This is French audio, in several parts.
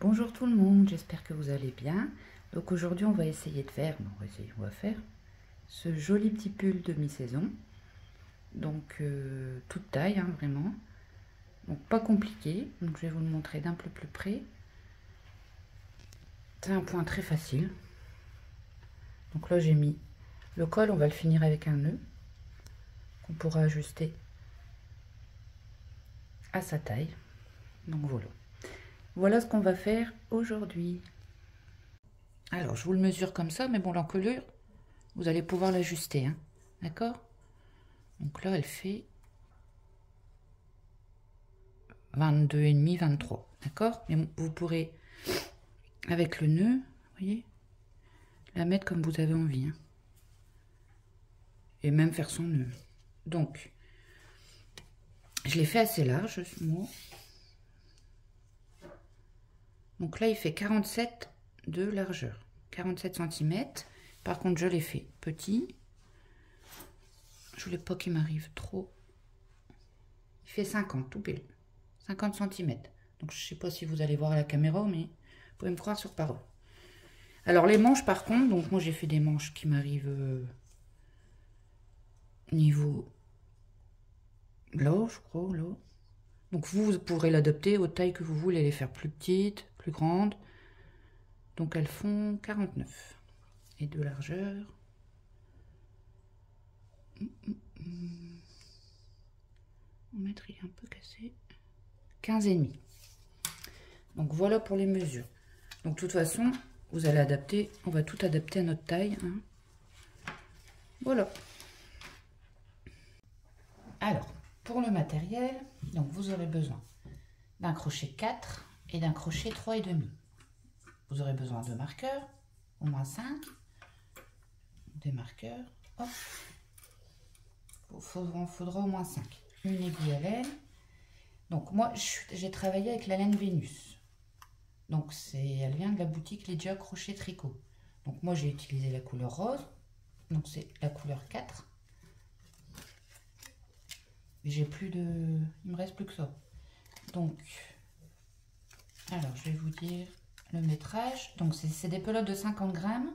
Bonjour tout le monde, j'espère que vous allez bien. Donc aujourd'hui on va essayer de faire, on va faire ce joli petit pull de mi-saison. Donc toute taille, hein, vraiment. Donc pas compliqué, donc je vais vous le montrer d'un peu plus près. C'est un point très facile. Donc là j'ai mis le col, on va le finir avec un nœud qu'on pourra ajuster à sa taille. Donc voilà. Voilà ce qu'on va faire aujourd'hui. Alors je vous le mesure comme ça, mais bon l'encolure, vous allez pouvoir l'ajuster, hein, d'accord? Donc là elle fait 22,5, 23, d'accord? Mais vous pourrez, avec le nœud, vous voyez, la mettre comme vous avez envie, hein. Et même faire son nœud. Donc, je l'ai fait assez large, moi. Donc là, il fait 47 de largeur, 47 cm. Par contre, je l'ai fait petit. Je voulais pas qu'il m'arrive trop. Il fait 50, tout pile. 50 cm. Donc, je sais pas si vous allez voir à la caméra, mais vous pouvez me croire sur parole. Alors, les manches, par contre, donc moi, j'ai fait des manches qui m'arrivent niveau là, je crois, là. Donc, vous pourrez l'adapter aux tailles que vous voulez, les faire plus petites, plus grandes. Donc, elles font 49. Et de largeur. Mon mètre, il est un peu cassé. 15,5. Donc, voilà pour les mesures. Donc, de toute façon, vous allez adapter, on va tout adapter à notre taille, hein. Voilà. Alors, pour le matériel, donc vous aurez besoin d'un crochet 4 et d'un crochet 3,5. Vous aurez besoin de marqueurs, au moins 5. Des marqueurs, hop. Faudra au moins 5. Une aiguille à laine. Donc moi, j'ai travaillé avec la laine Vénus. Donc elle vient de la boutique Lydia Crochet Tricot. Donc moi, j'ai utilisé la couleur rose. Donc c'est la couleur 4. J'ai plus de... Il me reste plus que ça. Donc, alors je vais vous dire le métrage. Donc c'est des pelotes de 50 grammes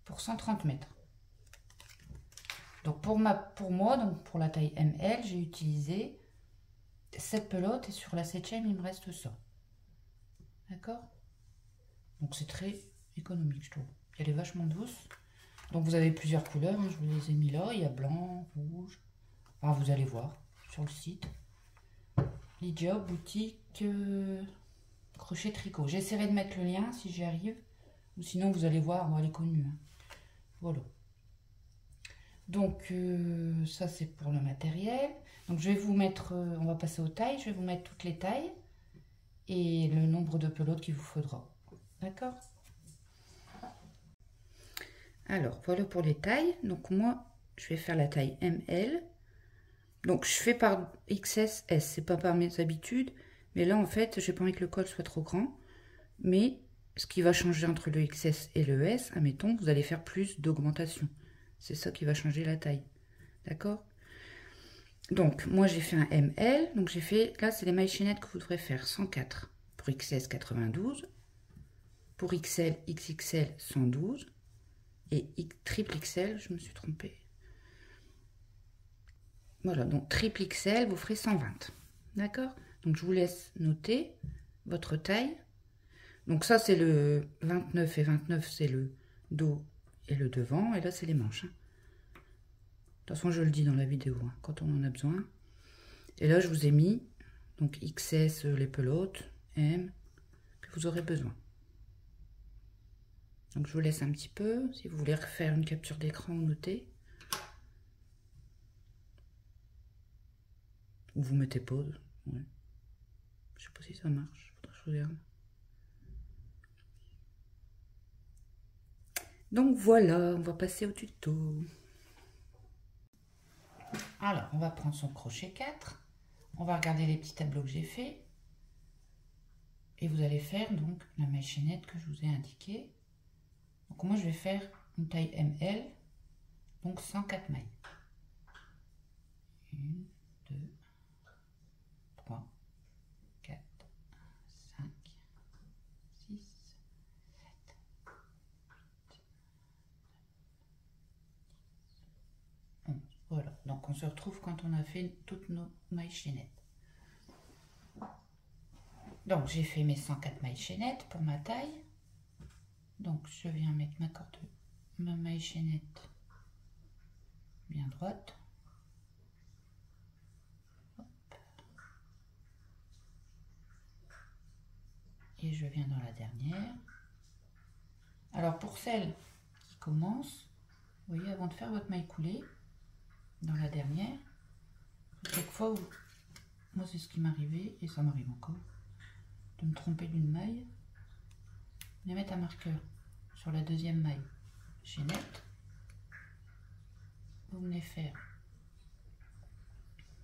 pour 130 mètres. Donc pour moi, donc pour la taille ML, j'ai utilisé 7 pelotes et sur la 7e, il me reste ça. D'accord? Donc c'est très économique, je trouve. Elle est vachement douce. Donc vous avez plusieurs couleurs, hein, je vous les ai mis là. Il y a blanc, rouge. Enfin, vous allez voir sur le site. Lydia, boutique crochet tricot. J'essaierai de mettre le lien si j'y arrive. Ou sinon vous allez voir, bon, elle est connue, hein. Voilà. Donc ça c'est pour le matériel. Donc je vais vous mettre, on va passer aux tailles. Je vais vous mettre toutes les tailles et le nombre de pelotes qu'il vous faudra. D'accord? Alors voilà pour les tailles. Donc moi je vais faire la taille ML. Donc je fais par XS, S. C'est pas par mes habitudes. Mais là en fait j'ai pas envie que le col soit trop grand. Mais ce qui va changer entre le XS et le S, admettons, vous allez faire plus d'augmentation. C'est ça qui va changer la taille. D'accord? Donc, moi, j'ai fait un ML. Donc, j'ai fait... Là, c'est les mailles chaînettes que vous devrez faire. 104 pour XS, 92. Pour XL, XXL, 112. Et triple XL, je me suis trompée. Voilà, donc triple XL, vous ferez 120. D'accord? Donc, je vous laisse noter votre taille. Donc, ça, c'est le 29 et 29, c'est le dos et le devant. Et là, c'est les manches, hein. De toute façon, je le dis dans la vidéo, hein, quand on en a besoin. Et là, je vous ai mis donc XS les pelotes, M, que vous aurez besoin. Donc, je vous laisse un petit peu. Si vous voulez refaire une capture d'écran, notez. Ou vous mettez pause. Ouais. Je sais pas si ça marche. Faudrait que je regarde. Donc, voilà, on va passer au tuto. Alors, on va prendre son crochet 4. On va regarder les petits tableaux que j'ai faits. Et vous allez faire donc la maille chaînette que je vous ai indiquée. Donc moi je vais faire une taille ML, donc 104 mailles. 1, 2, 3, 4, 5, on se retrouve quand on a fait toutes nos mailles chaînettes. Donc j'ai fait mes 104 mailles chaînettes pour ma taille. Donc je viens mettre ma maille chaînette bien droite. Hop. Et je viens dans la dernière. Alors pour celles qui commencent, vous voyez, avant de faire votre maille coulée, dans la dernière, quelquefois, moi c'est ce qui m'arrivait, et ça m'arrive encore, de me tromper d'une maille, de mettre un marqueur sur la deuxième maille chaînette. Vous venez faire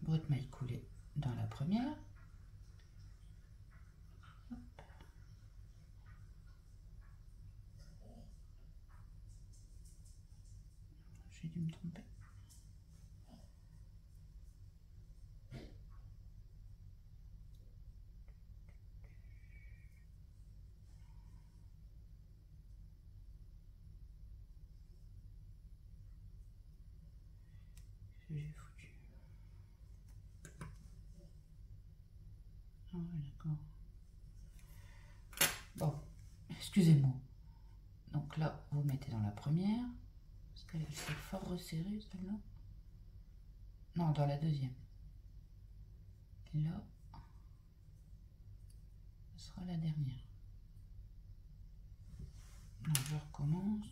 votre maille coulée dans la première. Hop. J'ai dû me tromper. J'ai foutu. Ah ouais, d'accord. Bon, excusez-moi. Donc là, vous mettez dans la première. Parce qu'elle est fort resserrée, celle-là. Non, dans la deuxième. Et là, ce sera la dernière. Donc je recommence.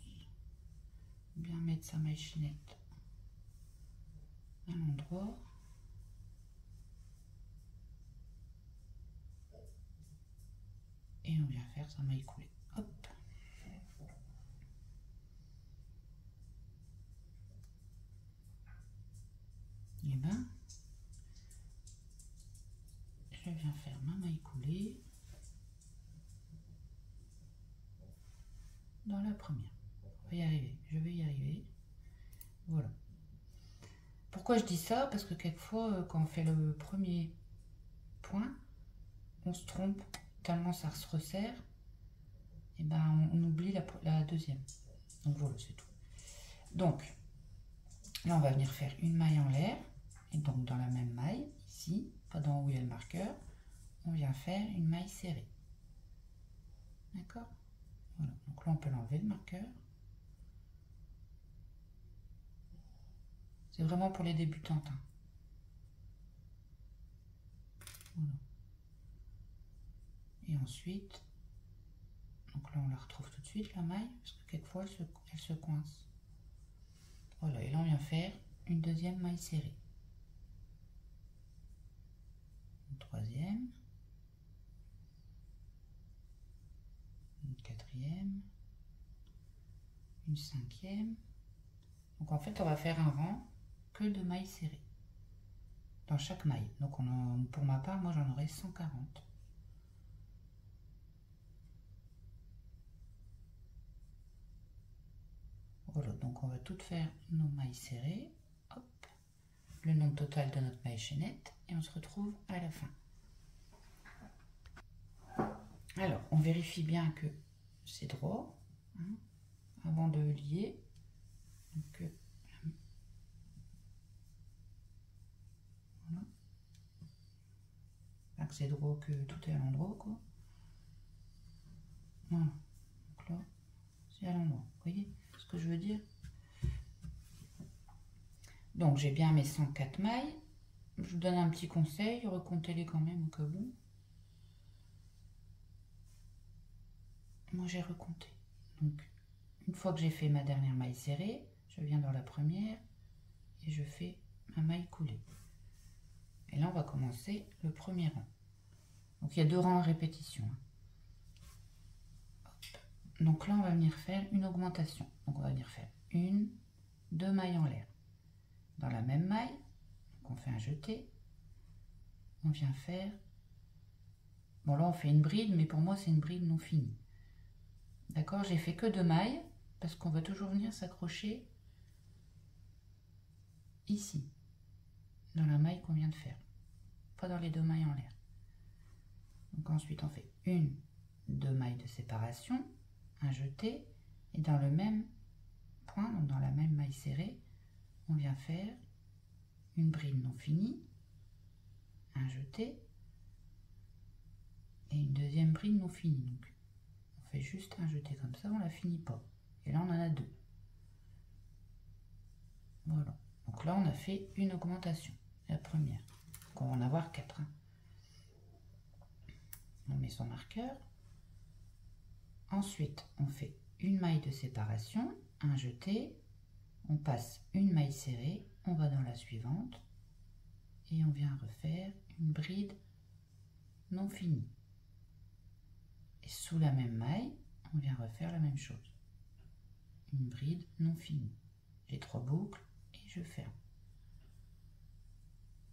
Bien mettre sa maille chaînette à l'endroit. Et on vient faire sa maille coulée. Hop. Et ben, je viens faire ma maille coulée dans la première. On va y arriver, je vais y arriver. Voilà. Pourquoi je dis ça? Parce que quelquefois, quand on fait le premier point, on se trompe tellement ça se resserre, et ben on oublie la deuxième. Donc voilà, c'est tout. Donc là, on va venir faire une maille en l'air, et donc dans la même maille, ici, pas dans où il y a le marqueur, on vient faire une maille serrée. D'accord? Voilà, donc là on peut l'enlever le marqueur. C'est vraiment pour les débutantes. Hein. Voilà. Et ensuite, donc là on la retrouve tout de suite la maille, parce que quelquefois elle se coince. Voilà, et là on vient faire une deuxième maille serrée. Une troisième. Une quatrième. Une cinquième. Donc en fait on va faire un rang que de mailles serrées dans chaque maille. Donc pour ma part, moi j'en aurai 140. Voilà, donc on va toutes faire nos mailles serrées. Hop, le nombre total de notre maille chaînette et on se retrouve à la fin. Alors, on vérifie bien que c'est droit hein, avant de lier. Donc, voilà. Là, que c'est droit, que tout est à l'endroit, quoi. Voilà. Donc là, c'est à l'endroit. Vous voyez ce que je veux dire? Donc, j'ai bien mes 104 mailles. Je vous donne un petit conseil, recomptez-les quand même au cas où. Moi, j'ai recompté. Donc, une fois que j'ai fait ma dernière maille serrée, je viens dans la première et je fais ma maille coulée. Et là, on va commencer le premier rang. Donc, il y a 2 rangs à répétition. Hop. Donc là, on va venir faire une augmentation. Donc, on va venir faire 1, 2 mailles en l'air. Dans la même maille, donc on fait un jeté. On vient faire... Bon, là, on fait une bride, mais pour moi, c'est une bride non finie. D'accord, j'ai fait que 2 mailles, parce qu'on va toujours venir s'accrocher ici, dans la maille qu'on vient de faire, pas dans les 2 mailles en l'air. Donc ensuite on fait 1, 2 mailles de séparation, un jeté, et dans le même point, donc dans la même maille serrée, on vient faire une bride non finie, un jeté, et une deuxième bride non finie. Donc, on fait juste un jeté comme ça, on la finit pas. Et là, on en a deux. Voilà. Donc là, on a fait une augmentation, la première. Donc, on va en avoir 4. Hein. On met son marqueur. Ensuite, on fait une maille de séparation, un jeté, on passe une maille serrée, on va dans la suivante et on vient refaire une bride non finie. Et sous la même maille, on vient refaire la même chose. Une bride non finie. J'ai 3 boucles et je ferme.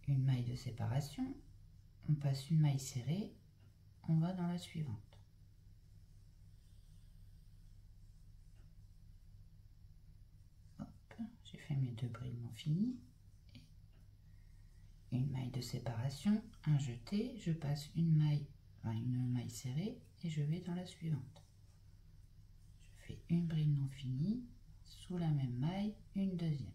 Une maille de séparation, on passe une maille serrée, on va dans la suivante. J'ai fait mes 2 brides non finies. Une maille de séparation, un jeté, je passe une maille serrée et je vais dans la suivante. Je fais une bride non finie, sous la même maille, une deuxième.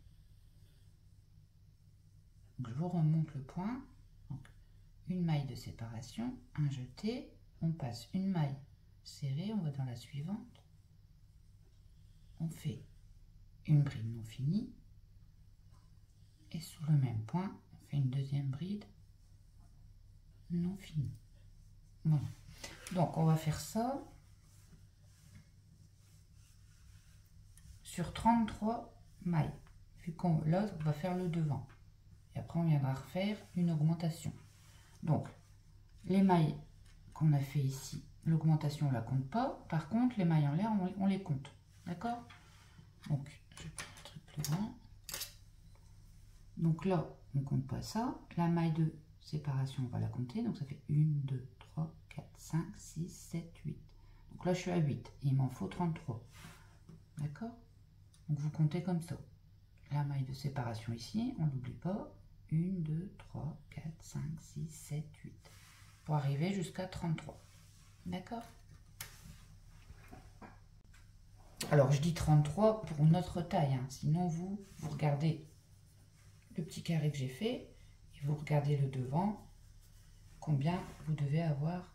Donc je vous remonte le point. Donc, une maille de séparation, un jeté, on passe une maille serrée, on va dans la suivante. On fait une bride non finie et sous le même point, on fait une deuxième bride non finie. Voilà. Donc on va faire ça sur 33 mailles, vu qu'on là on va faire le devant. Et après on viendra refaire une augmentation. Donc les mailles qu'on a fait ici, l'augmentation on la compte pas. Par contre les mailles en l'air on les compte. D'accord? Donc je vais prendre un truc plus grand. Donc là on compte pas ça. La maille de séparation on va la compter. Donc ça fait 1, 2, 3, 4, 5, 6, 7, 8. Donc là je suis à 8. Il m'en faut 33. D'accord? Donc vous comptez comme ça. La maille de séparation ici, on n'oublie pas. 1, 2, 3, 4, 5, 6, 7, 8. Pour arriver jusqu'à 33. D'accord? Alors je dis 33 pour notre taille. Hein. Sinon vous regardez le petit carré que j'ai fait. Et vous regardez le devant. Combien vous devez avoir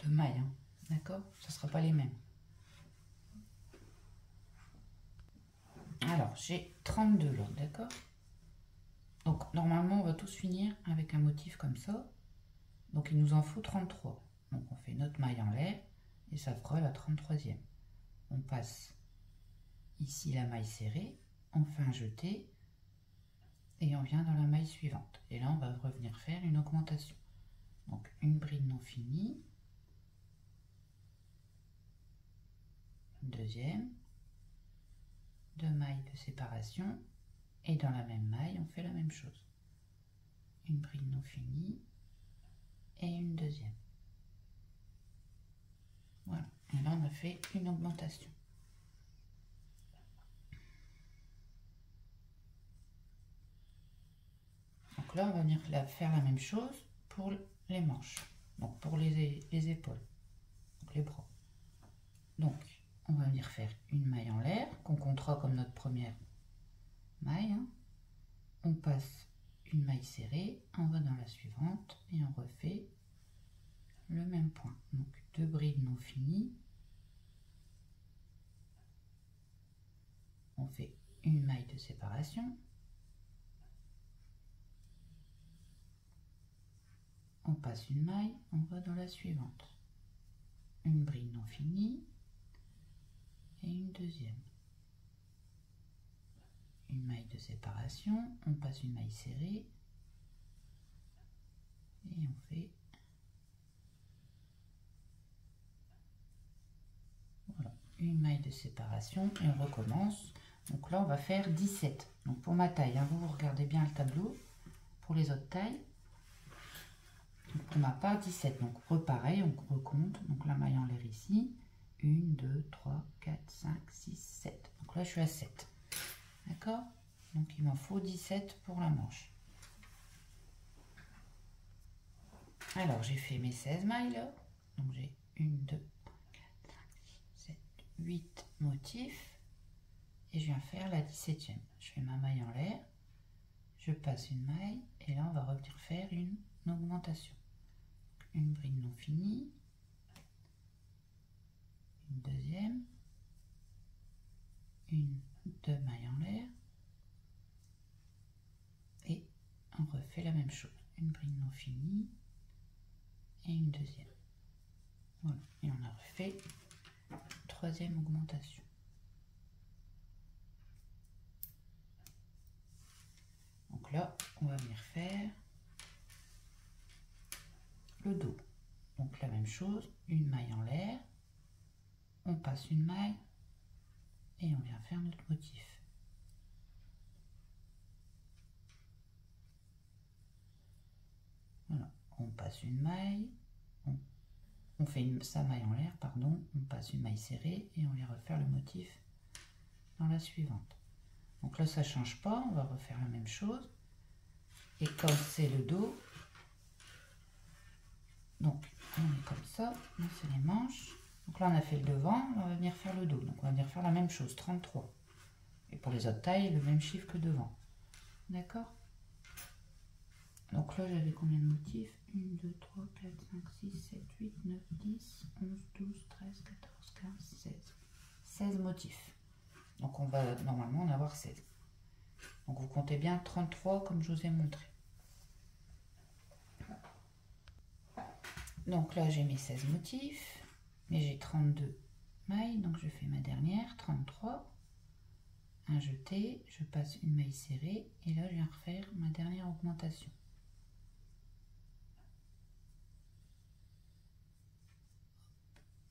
de mailles. Hein. D'accord? Ce ne sera pas les mêmes. Alors, j'ai 32 là, d'accord? Donc, normalement, on va tous finir avec un motif comme ça. Donc, il nous en faut 33. Donc, on fait notre maille en l'air et ça fera la 33e. On passe ici la maille serrée, on fait un jeté et on vient dans la maille suivante. Et là, on va revenir faire une augmentation. Donc, une bride non finie, une deuxième, 2 mailles de séparation et dans la même maille on fait la même chose, une bride non finie et une deuxième. Voilà, et là on a fait une augmentation. Donc là on va venir faire la même chose pour les manches, donc pour les épaules, donc les bras. Donc on va venir faire une maille en l'air qu'on comptera comme notre première maille. Hein. On passe une maille serrée, on va dans la suivante et on refait le même point. Donc 2 brides non finies. On fait une maille de séparation. On passe une maille, on va dans la suivante. Une bride non finie et une deuxième. Une maille de séparation, on passe une maille serrée et on fait voilà, une maille de séparation et on recommence. Donc là on va faire 17. Donc pour ma taille, hein, vous regardez bien le tableau pour les autres tailles. Donc pour ma part 17. Donc repareil, on recompte. Donc la maille en l'air ici. 1, 2, 3, 4, 5, 6, 7. Donc là je suis à 7. D'accord? Donc il m'en faut 17 pour la manche. Alors j'ai fait mes 16 mailles là. Donc j'ai 1, 2, 3, 4, 5, 6, 7, 8 motifs. Et je viens faire la 17e. Je fais ma maille en l'air. je passe une maille et là on va revenir faire une augmentation. Une bride non finie, une deuxième, deux mailles en l'air et on refait la même chose. Une bride non finie et une deuxième. Voilà, et on a refait une troisième augmentation. Donc là, on va venir faire le dos. Donc la même chose, une maille en l'air, on passe une maille et on vient faire notre motif. Voilà, on passe une maille, on fait sa maille en l'air, pardon, on passe une maille serrée et on vient refaire le motif dans la suivante. Donc là, ça ne change pas, on va refaire la même chose. Et comme c'est le dos, donc on est comme ça, on fait les manches. Donc là, on a fait le devant, on va venir faire le dos. Donc on va venir faire la même chose, 33. Et pour les autres tailles, le même chiffre que devant. D'accord? Donc là, j'avais combien de motifs? 1, 2, 3, 4, 5, 6, 7, 8, 9, 10, 11, 12, 13, 14, 15, 16. 16 motifs. Donc on va normalement en avoir 16. Donc vous comptez bien 33 comme je vous ai montré. Donc là, j'ai mes 16 motifs, mais j'ai 32 mailles, donc je fais ma dernière, 33. Un jeté, je passe une maille serrée, et là, je viens refaire ma dernière augmentation.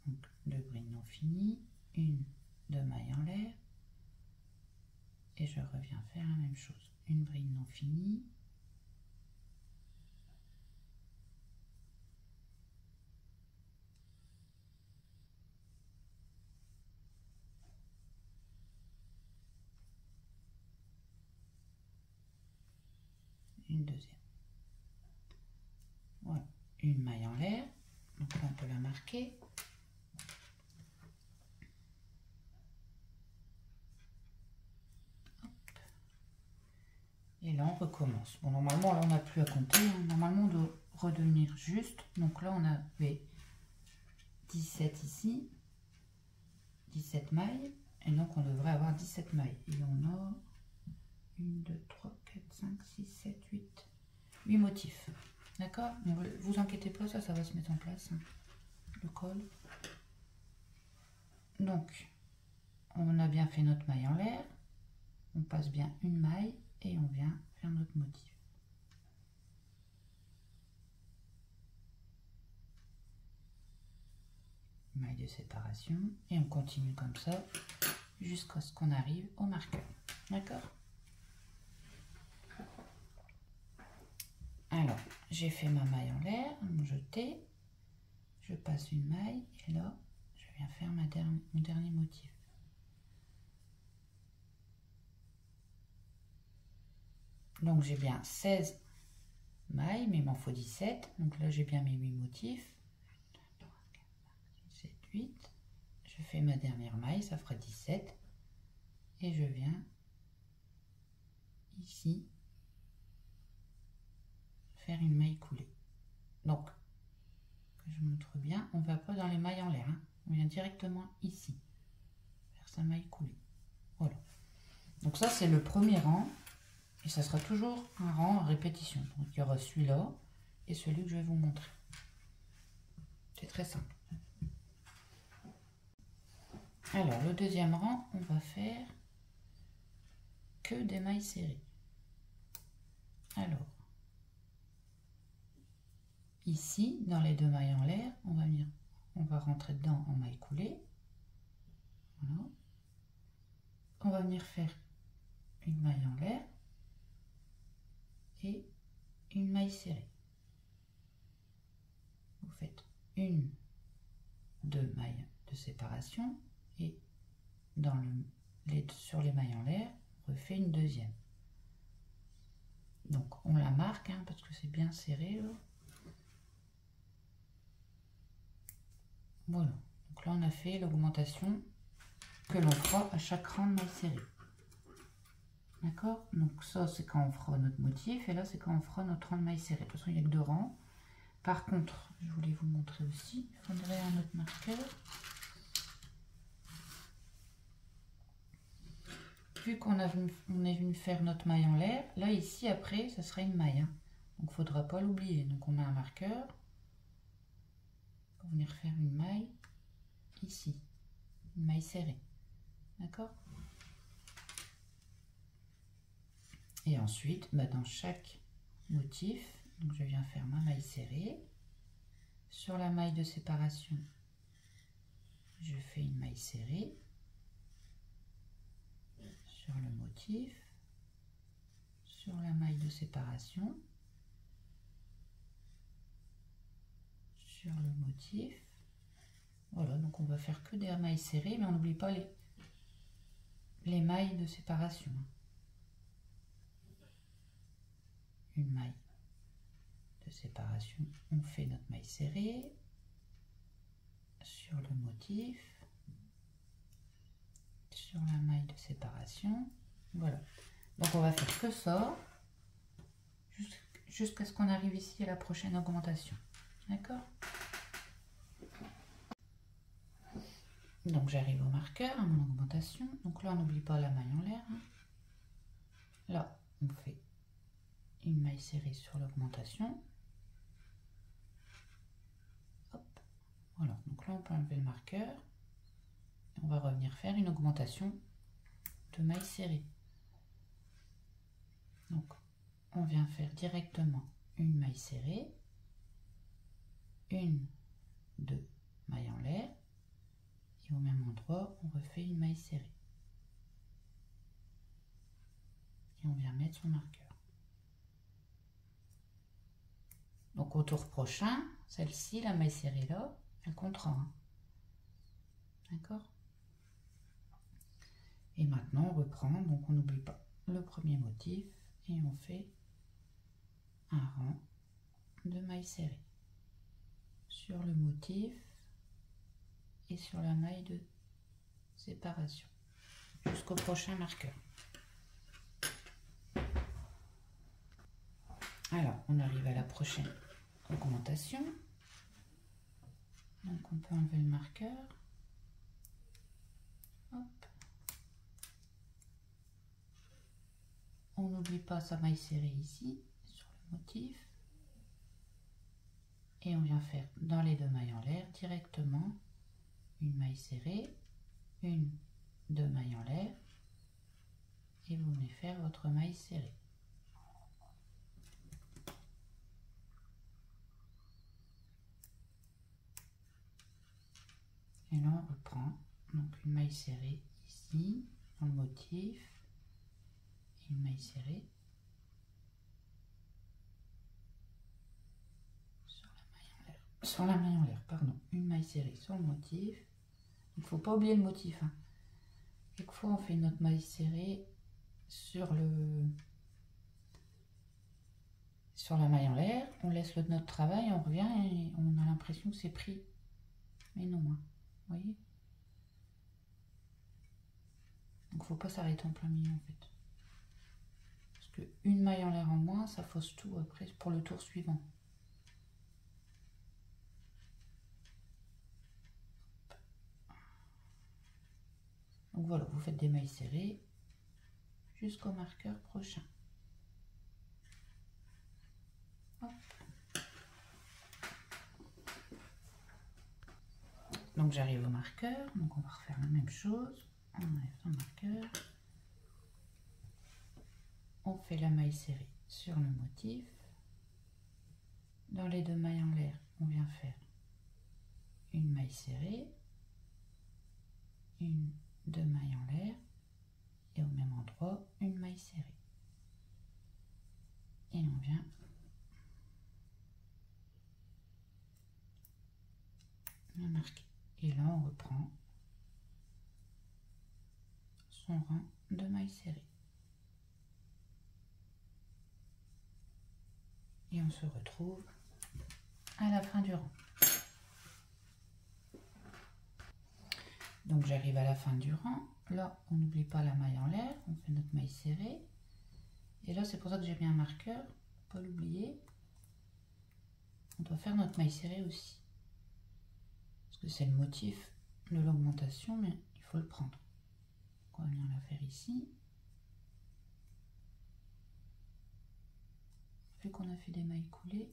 Donc, 2 brides non finies, deux mailles en l'air, et je reviens faire la même chose. Une bride non finie, une deuxième. Voilà, une maille en l'air, donc là on peut la marquer. Et là on recommence. Bon, normalement là on n'a plus à compter, hein. Normalement on doit redevenir juste. Donc là on avait 17 ici, 17 mailles, et donc on devrait avoir 17 mailles. Et on a 1, 2, 3, 4, 5, 6, 7, 8 motifs. D'accord? Ne vous inquiétez pas, ça va se mettre en place, hein, le col. Donc, on a bien fait notre maille en l'air, on passe bien une maille et on vient faire notre motif. Maille de séparation et on continue comme ça jusqu'à ce qu'on arrive au marqueur. D'accord? Alors, j'ai fait ma maille en l'air, mon jeté, je passe une maille et là, je viens faire mon dernier motif. Donc j'ai bien 16 mailles, mais il m'en faut 17. Donc là, j'ai bien mes 8 motifs. 2, 3, 4, 5, 6, 7, 8. Je fais ma dernière maille, ça fera 17. Et je viens ici faire une maille coulée. Donc, que je montre bien, on ne va pas dans les mailles en l'air. Hein. On vient directement ici, faire sa maille coulée. Voilà. Donc ça, c'est le premier rang. Et ça sera toujours un rang à répétition. Donc il y aura celui-là et celui que je vais vous montrer. C'est très simple. Alors, le deuxième rang, on va faire que des mailles serrées. Alors, ici, dans les deux mailles en l'air, on va rentrer dedans en maille coulée. Voilà. On va venir faire une maille en l'air et une maille serrée. Vous faites deux mailles de séparation et sur les mailles en l'air, on refait une deuxième. Donc on la marque hein, parce que c'est bien serré là. Voilà, donc là on a fait l'augmentation que l'on fera à chaque rang de maille serrée. D'accord? Donc ça, c'est quand on fera notre motif, et là, c'est quand on fera notre rang de mailles serrées. De toute façon, il n'y a que 2 rangs. Par contre, je voulais vous montrer aussi, il faudrait un autre marqueur. Vu qu'on est venu faire notre maille en l'air, là, ici, après, ça sera une maille. Hein. Donc, il ne faudra pas l'oublier. Donc, on met un marqueur pour venir faire une maille ici. Une maille serrée. D'accord? Et ensuite, bah, dans chaque motif, donc je viens faire ma maille serrée. Sur la maille de séparation, je fais une maille serrée. Sur le motif, sur la maille de séparation, sur le motif. Voilà, donc on va faire que des mailles serrées, mais on n'oublie pas les mailles de séparation. Une maille de séparation, on fait notre maille serrée sur le motif, sur la maille de séparation. Voilà, donc on va faire que ça jusqu'à ce qu'on arrive ici à la prochaine augmentation. D'accord? Donc j'arrive au marqueur, à mon augmentation. Donc là, on n'oublie pas la maille en l'air. Hein. Là, on fait une maille serrée sur l'augmentation. Hop. Voilà, donc là, on peut enlever le marqueur. On va revenir faire une augmentation de maille serrée. Donc, on vient faire directement une maille serrée, une, 2 mailles en l'air, et au même endroit, on refait une maille serrée. Et on vient mettre son marqueur. Donc au tour prochain, celle-ci, la maille serrée là, elle comptera 1. D'accord? Et maintenant, on reprend, donc on n'oublie pas le premier motif, et on fait un rang de mailles serrées sur le motif et sur la maille de séparation jusqu'au prochain marqueur. Alors, on arrive à la prochaine augmentation. Donc, on peut enlever le marqueur. Hop. On n'oublie pas sa maille serrée ici, sur le motif. Et on vient faire dans les 2 mailles en l'air directement une maille serrée, une, 2 mailles en l'air, et vous venez faire votre maille serrée. Et là, on reprend donc une maille serrée ici, dans le motif, et une maille serrée sur la maille en l'air, pardon, une maille serrée sur le motif. Il ne faut pas oublier le motif. Hein. Quelquefois, on fait notre maille serrée sur la maille en l'air, on laisse notre travail, on revient et on a l'impression que c'est pris. Mais non, hein. Vous voyez? Donc, faut pas s'arrêter en plein milieu en fait. Parce qu'une maille en l'air en moins, ça fausse tout après pour le tour suivant. Donc voilà, vous faites des mailles serrées jusqu'au marqueur prochain. Hop. Donc j'arrive au marqueur, donc on va refaire la même chose. On enlève son marqueur. On fait la maille serrée sur le motif. Dans les 2 mailles en l'air, on vient faire une maille serrée, une, 2 mailles en l'air, et au même endroit, une maille serrée. Et on vient la marquer. Et là, on reprend son rang de mailles serrées. Et on se retrouve à la fin du rang. Donc j'arrive à la fin du rang. Là, on n'oublie pas la maille en l'air. On fait notre maille serrée. Et là, c'est pour ça que j'ai mis un marqueur, pas l'oublier. On doit faire notre maille serrée aussi. Parce que c'est le motif de l'augmentation, mais il faut le prendre. Donc on va venir la faire ici. Vu qu'on a fait des mailles coulées.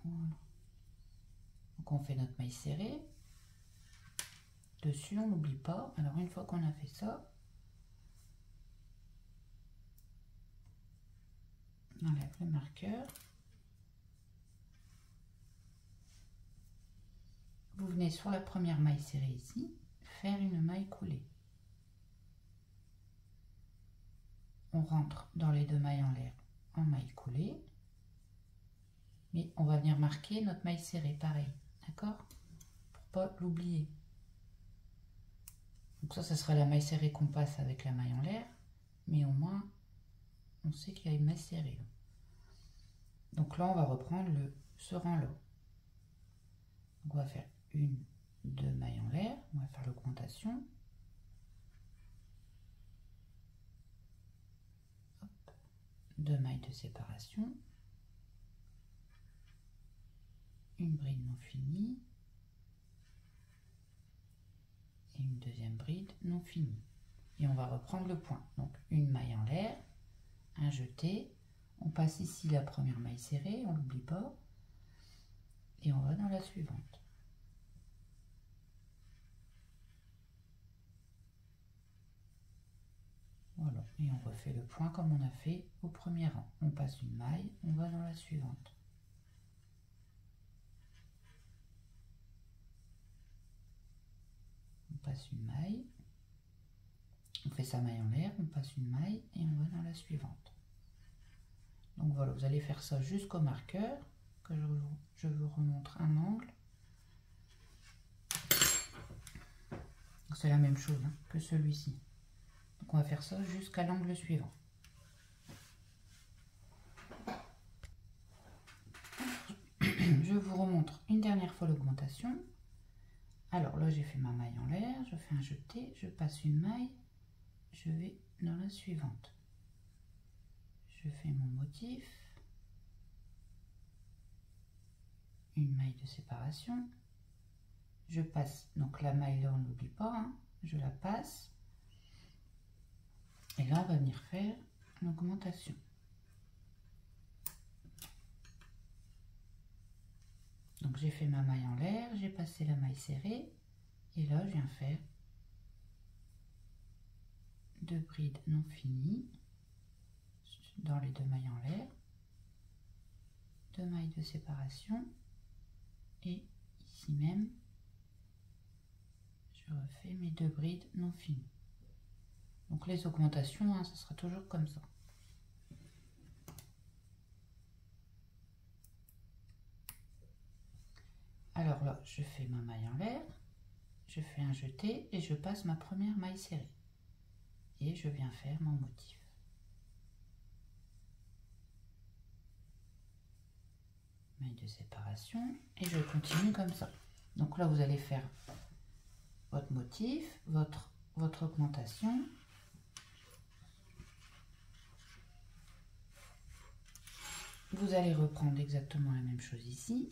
Voilà. Donc on fait notre maille serrée. Dessus, on n'oublie pas. Alors une fois qu'on a fait ça, on enlève le marqueur. Vous venez sur la première maille serrée ici, faire une maille coulée. On rentre dans les deux mailles en l'air en maille coulée. Mais on va venir marquer notre maille serrée, pareil. D'accord? Pour pas l'oublier. Donc ça sera la maille serrée qu'on passe avec la maille en l'air. Mais au moins, on sait qu'il y a une maille serrée. Donc là, on va reprendre ce rang-là. On va faire une, deux mailles en l'air. On va faire l'augmentation. Deux mailles de séparation. Une bride non finie. Et une deuxième bride non finie. Et on va reprendre le point. Donc une maille en l'air, un jeté. On passe ici la première maille serrée, on n'oublie pas. Et on va dans la suivante. Voilà, et on refait le point comme on a fait au premier rang. On passe une maille, on va dans la suivante. On passe une maille, on fait sa maille en l'air, on passe une maille et on va dans la suivante. Donc voilà, vous allez faire ça jusqu'au marqueur, que je vous remontre un angle. C'est la même chose hein, que celui-ci. Donc on va faire ça jusqu'à l'angle suivant. Je vous remontre une dernière fois l'augmentation. Alors là j'ai fait ma maille en l'air, je fais un jeté, je passe une maille, je vais dans la suivante. Je fais mon motif, une maille de séparation, je passe, donc la maille là on n'oublie pas, hein, je la passe, et là on va venir faire l'augmentation. Donc j'ai fait ma maille en l'air, j'ai passé la maille serrée, et là je viens faire deux brides non finies dans les deux mailles en l'air, deux mailles de séparation, et ici même je refais mes deux brides non finies. Donc les augmentations, hein, ça sera toujours comme ça. Alors là, je fais ma maille en l'air, je fais un jeté et je passe ma première maille serrée. Et je viens faire mon motif. Maille de séparation et je continue comme ça. Donc là, vous allez faire votre motif, votre augmentation. Vous allez reprendre exactement la même chose ici.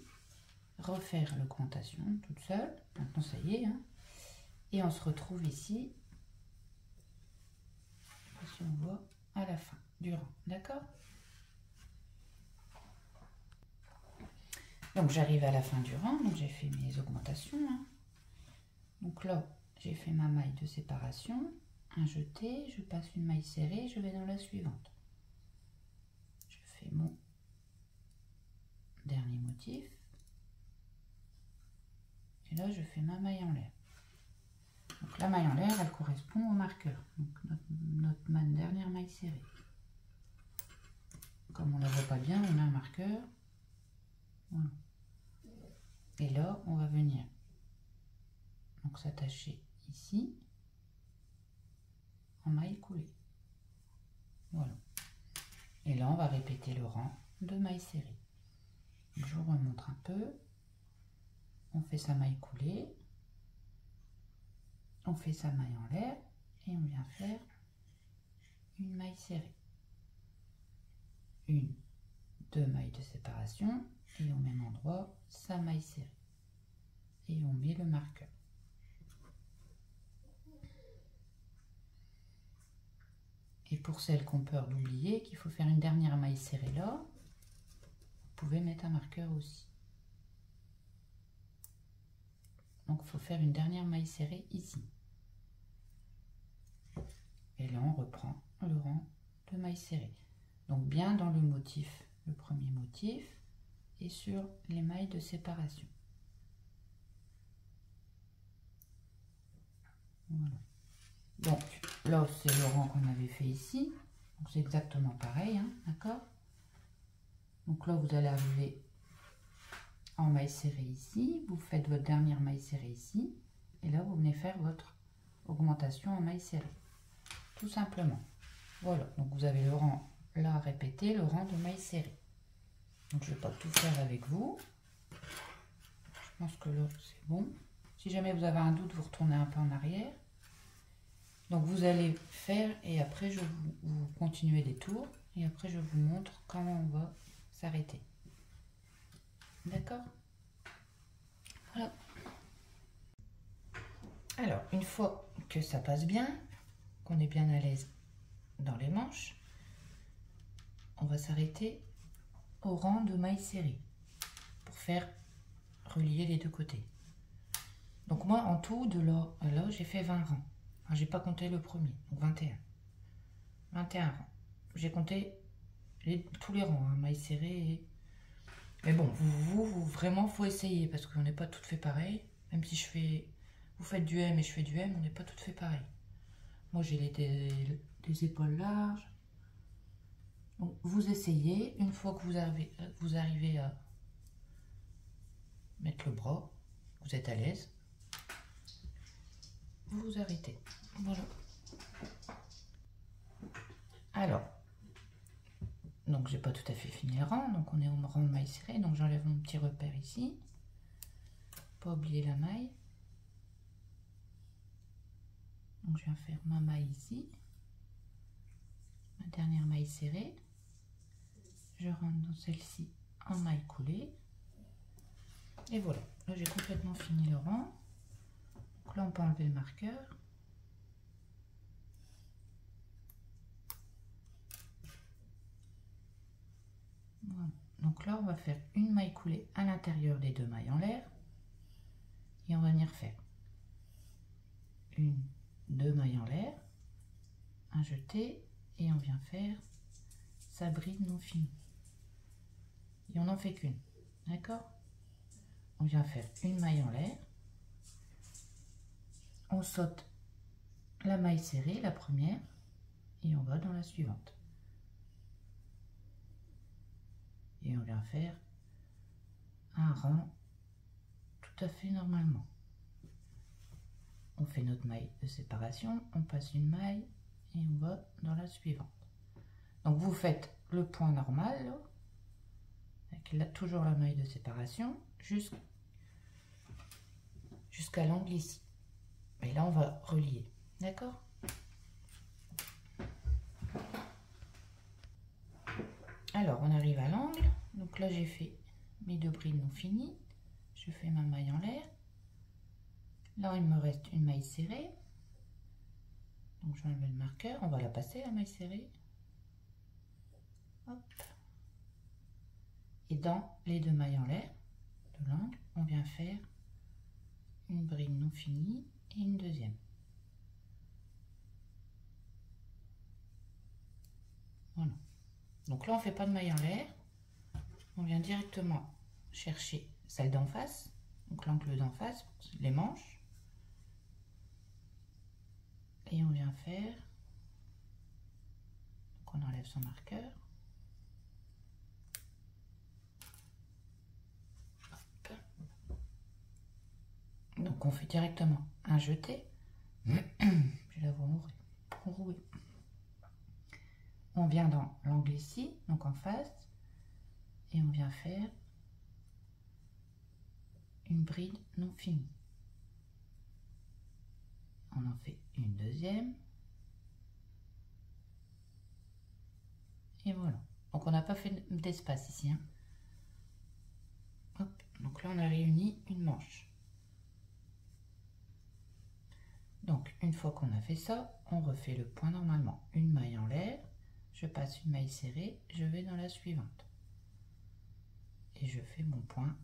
Refaire l'augmentation toute seule. Maintenant, ça y est. Hein. Et on se retrouve ici. Si on voit à la fin du rang. D'accord? Donc, j'arrive à la fin du rang. Donc, j'ai fait mes augmentations. Hein. Donc là, j'ai fait ma maille de séparation. Un jeté. Je passe une maille serrée. Je vais dans la suivante. Je fais mon dernier motif. Et là, je fais ma maille en l'air. Donc la maille en l'air, elle correspond au marqueur. Donc notre dernière maille serrée. Comme on ne la voit pas bien, on a un marqueur. Voilà. Et là, on va venir donc s'attacher ici en maille coulée. Voilà. Et là, on va répéter le rang de mailles serrées. Donc, je vous remontre un peu. On fait sa maille coulée. On fait sa maille en l'air et on vient faire une maille serrée. Une, deux mailles de séparation et au même endroit sa maille serrée. Et on met le marqueur. Et pour celles qui ont peur d'oublier qu'il faut faire une dernière maille serrée là, vous pouvez mettre un marqueur aussi. Donc il faut faire une dernière maille serrée ici. Et là on reprend le rang de mailles serrées. Donc bien dans le motif, le premier motif, et sur les mailles de séparation. Voilà. Donc là c'est le rang qu'on avait fait ici. Donc c'est exactement pareil, hein, d'accord? Donc là vous allez arriver en maille serrée ici, vous faites votre dernière maille serrée ici, et là vous venez faire votre augmentation en maille serrée, tout simplement. Voilà, donc vous avez le rang là à répéter, le rang de maille serrée. Donc je ne vais pas tout faire avec vous. Je pense que là c'est bon. Si jamais vous avez un doute, vous retournez un peu en arrière. Donc vous allez faire et après je vous continuez des tours et après je vous montre comment on va s'arrêter. D'accord? Voilà. Alors une fois que ça passe bien, qu'on est bien à l'aise dans les manches, on va s'arrêter au rang de mailles serrées pour faire relier les deux côtés. Donc moi en tout de là à là j'ai fait 20 rangs. J'ai pas compté le premier, donc 21. 21 rangs. J'ai compté tous les rangs, hein, mailles serrées. Mais bon, vraiment faut essayer parce qu'on n'est pas toutes fait pareil. Même si vous faites du M et je fais du M, on n'est pas toutes fait pareil. Moi j'ai des épaules larges. Donc vous essayez, une fois que vous arrivez à mettre le bras, vous êtes à l'aise, vous vous arrêtez. Voilà. Alors, donc j'ai pas tout à fait fini le rang, donc on est au rang de maille serrée, donc j'enlève mon petit repère ici. Pas oublier la maille. Donc je viens faire ma maille ici, ma dernière maille serrée. Je rentre dans celle-ci en maille coulée. Et voilà, là j'ai complètement fini le rang. Donc là on peut enlever le marqueur. Voilà. Donc là on va faire une maille coulée à l'intérieur des deux mailles en l'air. Et on va venir faire une, deux mailles en l'air, un jeté, et on vient faire sa bride non finie. Et on n'en fait qu'une, d'accord? On vient faire une maille en l'air, on saute la maille serrée, la première, et on va dans la suivante. Et on vient faire un rang tout à fait normalement. On fait notre maille de séparation, on passe une maille et on va dans la suivante. Donc vous faites le point normal là, avec toujours la maille de séparation jusqu'à l'angle ici. Et là on va relier, d'accord? Alors on arrive à l'angle, donc là j'ai fait mes deux brides non finies, je fais ma maille en l'air. Là il me reste une maille serrée, donc je vais enlever le marqueur, on va la passer la maille serrée. Hop. Et dans les deux mailles en l'air de l'angle, on vient faire une bride non finie et une deuxième. Voilà. Donc là on fait pas de maille en l'air, on vient directement chercher celle d'en face, donc l'angle d'en face, les manches. Et on vient faire, donc on enlève son marqueur. Hop. Donc on fait directement un jeté. Je vais la voir enrouée. On vient dans l'angle ici, donc en face, et on vient faire une bride non finie. On en fait une deuxième, Et voilà. Donc on n'a pas fait d'espace ici. Hein. Hop. Donc là on a réuni une manche. Donc une fois qu'on a fait ça, on refait le point normalement. Une maille en l'air, je passe une maille serrée, je vais dans la suivante. Et je fais mon point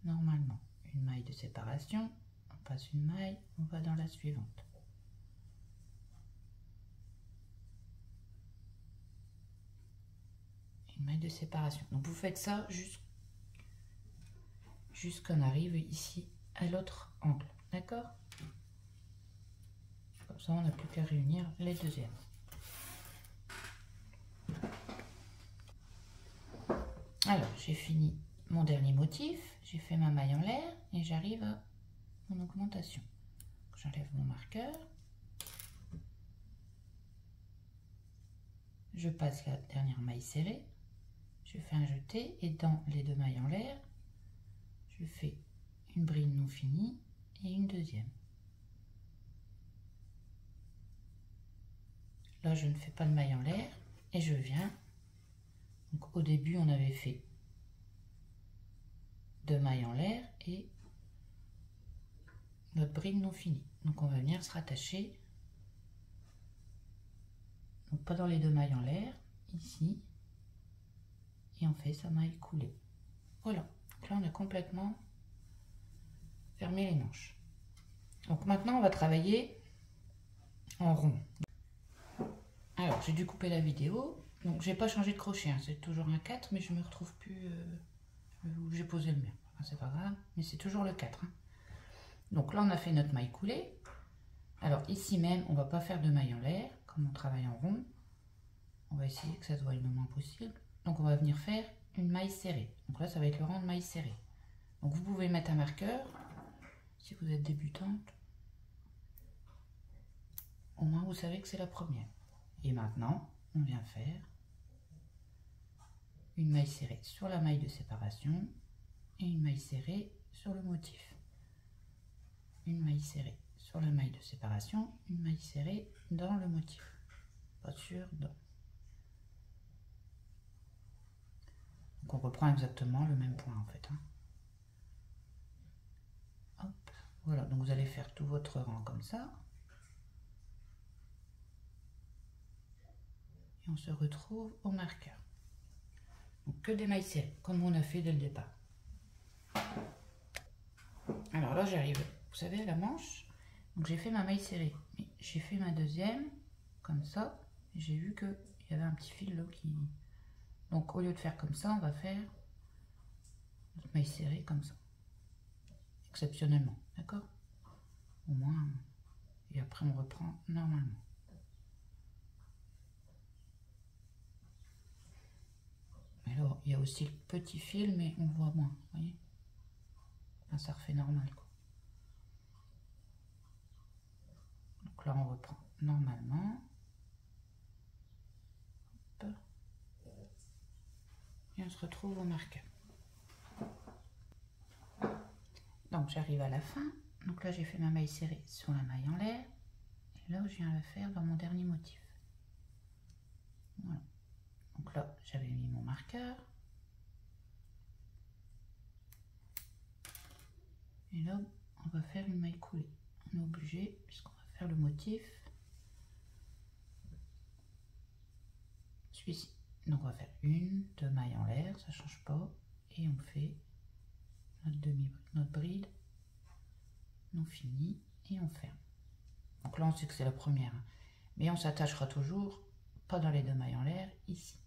normalement. Une maille de séparation, on passe une maille, on va dans la suivante. Une maille de séparation. Donc vous faites ça jusqu'on arrive ici à l'autre angle. D'accord? Comme ça, on n'a plus qu'à réunir les deuxièmes. Alors, j'ai fini mon dernier motif. J'ai fait ma maille en l'air et j'arrive à mon augmentation. J'enlève mon marqueur. Je passe la dernière maille serrée. Je fais un jeté et dans les deux mailles en l'air, je fais une bride non finie et une deuxième. Là, je ne fais pas de maille en l'air et je viens. Donc, au début, on avait fait 2 mailles en l'air et notre bride non finie. Donc, on va venir se rattacher. Donc, pas dans les 2 mailles en l'air, ici. Et on fait sa maille coulée. Voilà. Donc là, on a complètement fermé les manches. Donc, maintenant, on va travailler en rond. Alors, j'ai dû couper la vidéo. Donc, j'ai pas changé de crochet. Hein. C'est toujours un 4, mais je me retrouve plus où j'ai posé le mien. Enfin, c'est pas grave, mais c'est toujours le 4. Hein. Donc là, on a fait notre maille coulée. Alors, ici même, on va pas faire de maille en l'air. Comme on travaille en rond, on va essayer que ça se voie le moins possible. Donc, on va venir faire une maille serrée. Donc là, ça va être le rang de maille serrée. Donc, vous pouvez mettre un marqueur si vous êtes débutante. Au moins, vous savez que c'est la première. Et maintenant, on vient faire une maille serrée sur la maille de séparation et une maille serrée sur le motif. Une maille serrée sur la maille de séparation, une maille serrée dans le motif. Pas sûr, dans. Donc on reprend exactement le même point en fait. Hein. Hop, voilà, donc vous allez faire tout votre rang comme ça. Et on se retrouve au marqueur. Donc que des mailles serrées, comme on a fait dès le départ. Alors là j'arrive, vous savez, à la manche. Donc j'ai fait ma maille serrée. Mais j'ai fait ma deuxième, comme ça. J'ai vu qu'il y avait un petit fil là qui... Donc au lieu de faire comme ça, on va faire notre maille serrée comme ça. Exceptionnellement, d'accord? Au moins, et après on reprend normalement. Mais là, il y a aussi le petit fil, mais on le voit moins, vous voyez? Enfin, ça refait normal, quoi. Donc là, on reprend normalement. Hop. Et on se retrouve au marqueur. Donc j'arrive à la fin. Donc là, j'ai fait ma maille serrée sur la maille en l'air. Et là, je viens la faire dans mon dernier motif. Voilà. Donc là, j'avais mis mon marqueur. Et là, on va faire une maille coulée. On est obligé, puisqu'on va faire le motif. Celui-ci. Donc on va faire une, 2 mailles en l'air, ça ne change pas. Et on fait notre bride non finie et on ferme. Donc là, on sait que c'est la première. Hein. Mais on s'attachera toujours, pas dans les 2 mailles en l'air, ici.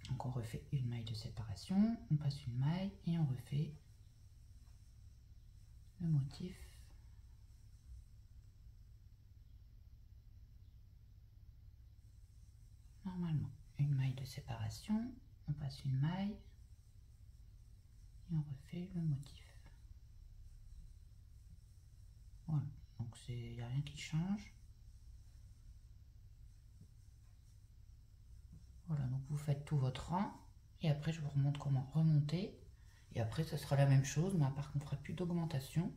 Donc on refait une maille de séparation, on passe une maille et on refait le motif normalement. Une maille de séparation, on passe une maille et on refait le motif. Voilà, donc il n'y a rien qui change. Voilà, donc vous faites tout votre rang et après je vous remontre comment remonter. Et après, ce sera la même chose, mais à part qu'on ne fera plus d'augmentation.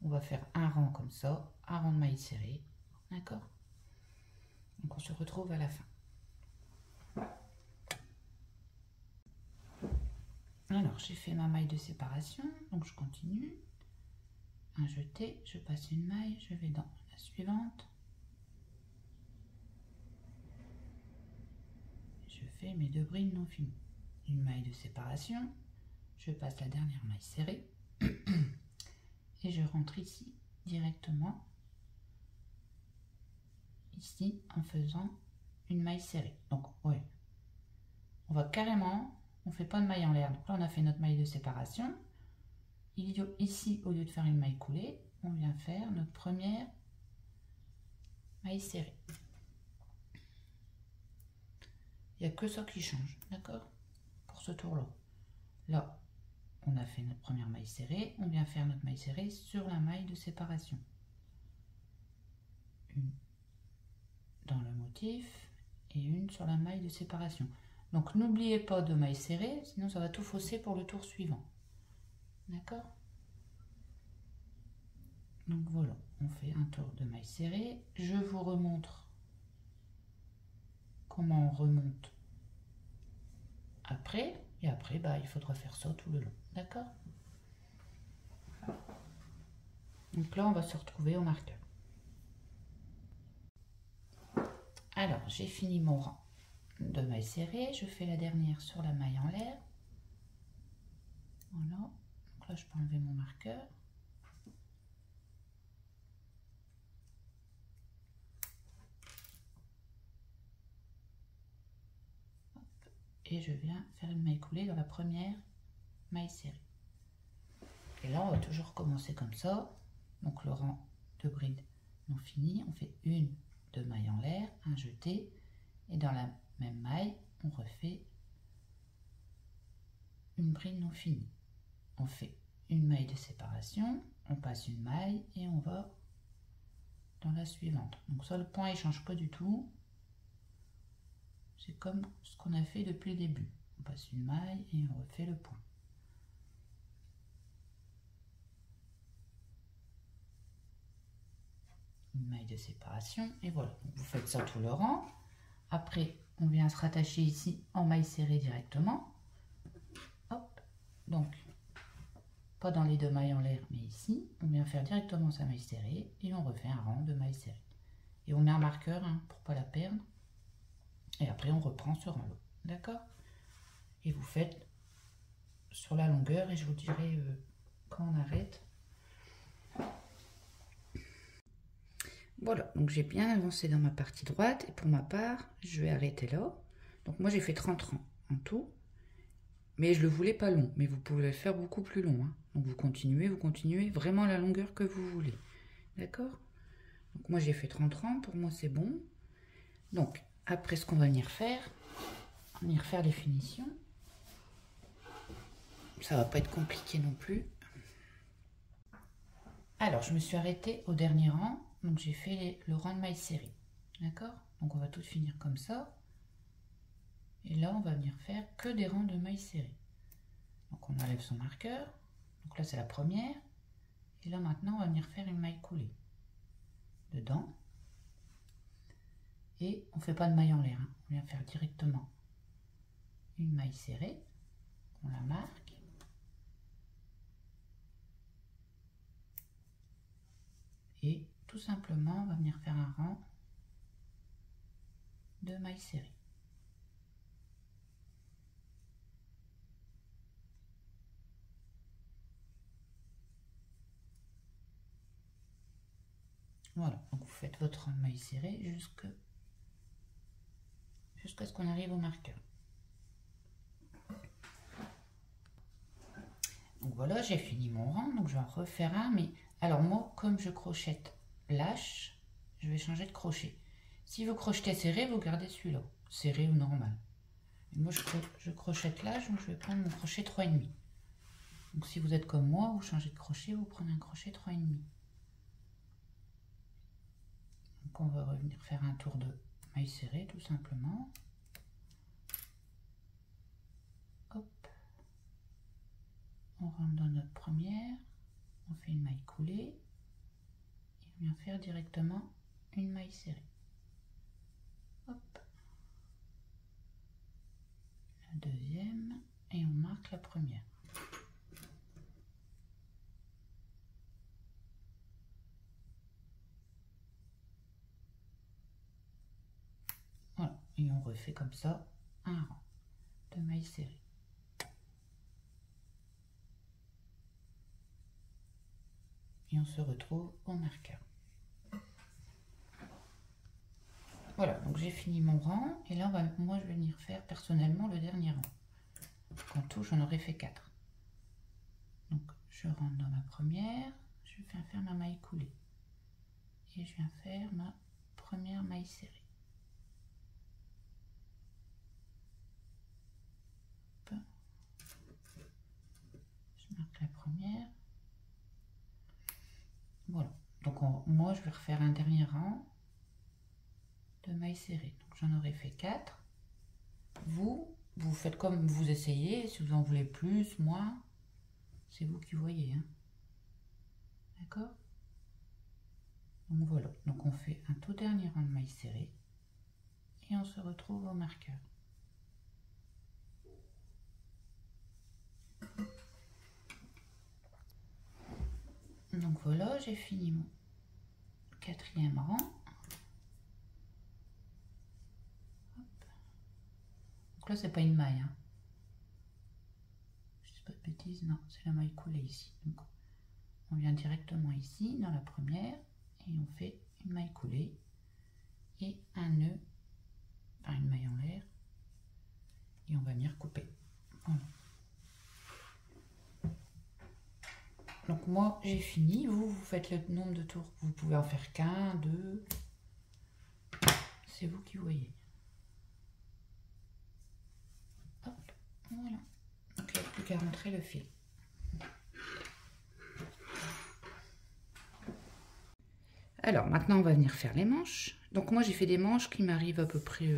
On va faire un rang comme ça, un rang de mailles serrées, d'accord? Donc on se retrouve à la fin. Alors j'ai fait ma maille de séparation, donc je continue. Un jeté, je passe une maille, je vais dans la suivante. Je fais mes 2 brides non finies. Une maille de séparation, je passe la dernière maille serrée et je rentre ici directement, ici en faisant une maille serrée. Donc ouais, on va carrément, on fait pas de maille en l'air. Donc là on a fait notre maille de séparation. Ici, au lieu de faire une maille coulée, on vient faire notre première maille serrée. Il n'y a que ça qui change, d'accord? Pour ce tour-là. Là, on a fait notre première maille serrée, on vient faire notre maille serrée sur la maille de séparation. Une dans le motif et une sur la maille de séparation. Donc n'oubliez pas de maille serrée, sinon ça va tout fausser pour le tour suivant. D'accord? Donc voilà, on fait un tour de maille serrée. Je vous remontre comment on remonte après. Et après, bah, il faudra faire ça tout le long. D'accord? Donc là, on va se retrouver au marqueur. Alors, j'ai fini mon rang de maille serrée. Je fais la dernière sur la maille en l'air. Voilà. Donc là, je peux enlever mon marqueur. Et je viens faire une maille coulée dans la première maille serrée. Et là, on va toujours commencer comme ça. Donc le rang de brides non fini, on fait une de maille en l'air, un jeté, et dans la même maille, on refait une bride non finie. On fait une maille de séparation, on passe une maille et on va dans la suivante. Donc ça, le point il change pas du tout. C'est comme ce qu'on a fait depuis le début. On passe une maille et on refait le point. Une maille de séparation et voilà. Donc vous faites ça tout le rang. Après, on vient se rattacher ici en maille serrée directement. Hop. Donc, pas dans les 2 mailles en l'air, mais ici, on vient faire directement sa maille serrée et on refait un rang de maille serrée. Et on met un marqueur hein, pour pas la perdre. Et après, on reprend ce rang-là. D'accord? Et vous faites sur la longueur et je vous dirai quand on arrête. Voilà, donc j'ai bien avancé dans ma partie droite et pour ma part, je vais arrêter là. Donc moi j'ai fait 30 rangs en tout, mais je le voulais pas long, mais vous pouvez le faire beaucoup plus long. Hein. Donc vous continuez, vraiment la longueur que vous voulez. D'accord? Donc moi j'ai fait 30 rangs, pour moi c'est bon. Donc après ce qu'on va venir faire, on va venir faire les finitions. Ça va pas être compliqué non plus. Alors je me suis arrêtée au dernier rang. Donc j'ai fait le rang de maille serrée, d'accord? Donc on va tout finir comme ça. Et là on va venir faire que des rangs de maille serrée. Donc on enlève son marqueur. Donc là c'est la première. Et là maintenant on va venir faire une maille coulée dedans. Et on ne fait pas de maille en l'air, hein. On vient faire directement une maille serrée. On la marque. Et tout simplement, on va venir faire un rang de mailles serrées. Voilà, donc vous faites votre rang de mailles serrées jusqu'à ce qu'on arrive au marqueur. Donc voilà, j'ai fini mon rang, donc je vais en refaire un, mais alors moi, comme je crochette lâche, je vais changer de crochet. Si vous crochetez serré, vous gardez celui-là, serré ou normal. Et moi, je crochette lâche, donc je vais prendre mon crochet 3,5. Donc si vous êtes comme moi, vous changez de crochet, vous prenez un crochet 3,5. Donc on va revenir faire un tour de maille serrée, tout simplement. Hop. On rentre dans notre première, on fait une maille coulée et on vient faire directement une maille serrée. Hop. La deuxième et on marque la première. Voilà, et on refait comme ça un rang de mailles serrées. Et on se retrouve au marqueur. Voilà, donc j'ai fini mon rang et là moi je vais venir faire personnellement le dernier rang. En tout j'en aurais fait 4. Donc je rentre dans ma première, je viens faire ma maille coulée et je viens faire ma première maille serrée. Hop. Je marque la première. Voilà, donc moi je vais refaire un dernier rang de mailles serrées. Donc j'en aurais fait 4. Vous faites comme vous essayez, si vous en voulez plus, moins, c'est vous qui voyez. Hein. D'accord? Donc voilà, donc on fait un tout dernier rang de mailles serrées et on se retrouve au marqueur. Donc voilà, j'ai fini mon 4e rang. Hop. Donc là, c'est pas une maille. Hein. Je dis pas de bêtises, non, c'est la maille coulée ici. Donc on vient directement ici dans la première et on fait une maille coulée et un nœud, enfin une maille en l'air, et on va venir couper. Voilà. Donc moi j'ai fini, vous faites le nombre de tours, vous pouvez en faire qu'un, 2, c'est vous qui voyez. Hop, voilà. Donc il n'y a plus qu'à rentrer le fil. Alors maintenant on va venir faire les manches. Donc moi j'ai fait des manches qui m'arrivent à peu près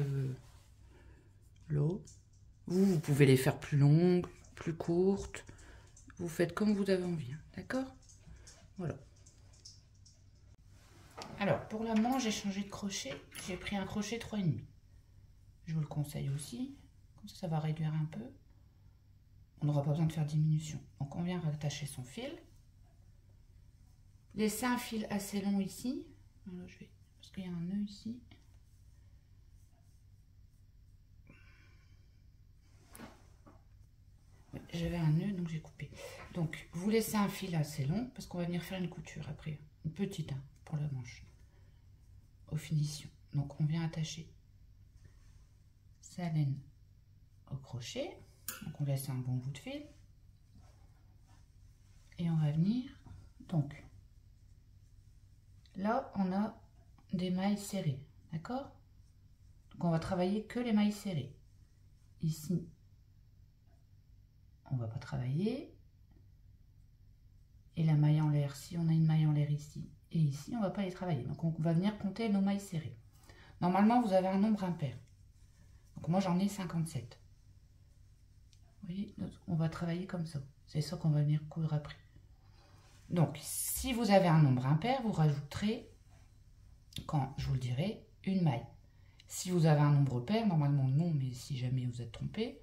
là. Vous pouvez les faire plus longues, plus courtes. Vous faites comme vous avez envie, hein, d'accord? Voilà. Alors, pour la manche, j'ai changé de crochet. J'ai pris un crochet 3,5. Je vous le conseille aussi. Comme ça va réduire un peu. On n'aura pas besoin de faire diminution. Donc, on vient rattacher son fil. Laissez un fil assez long ici. Alors, parce qu'il y a un nœud ici. J'avais un nœud, donc j'ai coupé. Donc, vous laissez un fil assez long, parce qu'on va venir faire une couture après. Une petite, hein, pour la manche. Aux finitions. Donc, on vient attacher sa laine au crochet. Donc, on laisse un bon bout de fil. Et on va venir, donc, là, on a des mailles serrées, d'accord? Donc, on va travailler que les mailles serrées. Ici, on va pas travailler. Et la maille en l'air, si on a une maille en l'air ici et ici, on va pas les travailler. Donc on va venir compter nos mailles serrées. Normalement, vous avez un nombre impair. Donc moi, j'en ai 57. Vous voyez, on va travailler comme ça. C'est ça qu'on va venir coudre après. Donc, si vous avez un nombre impair, vous rajouterez, quand je vous le dirai, une maille. Si vous avez un nombre pair, normalement non, mais si jamais vous êtes trompé,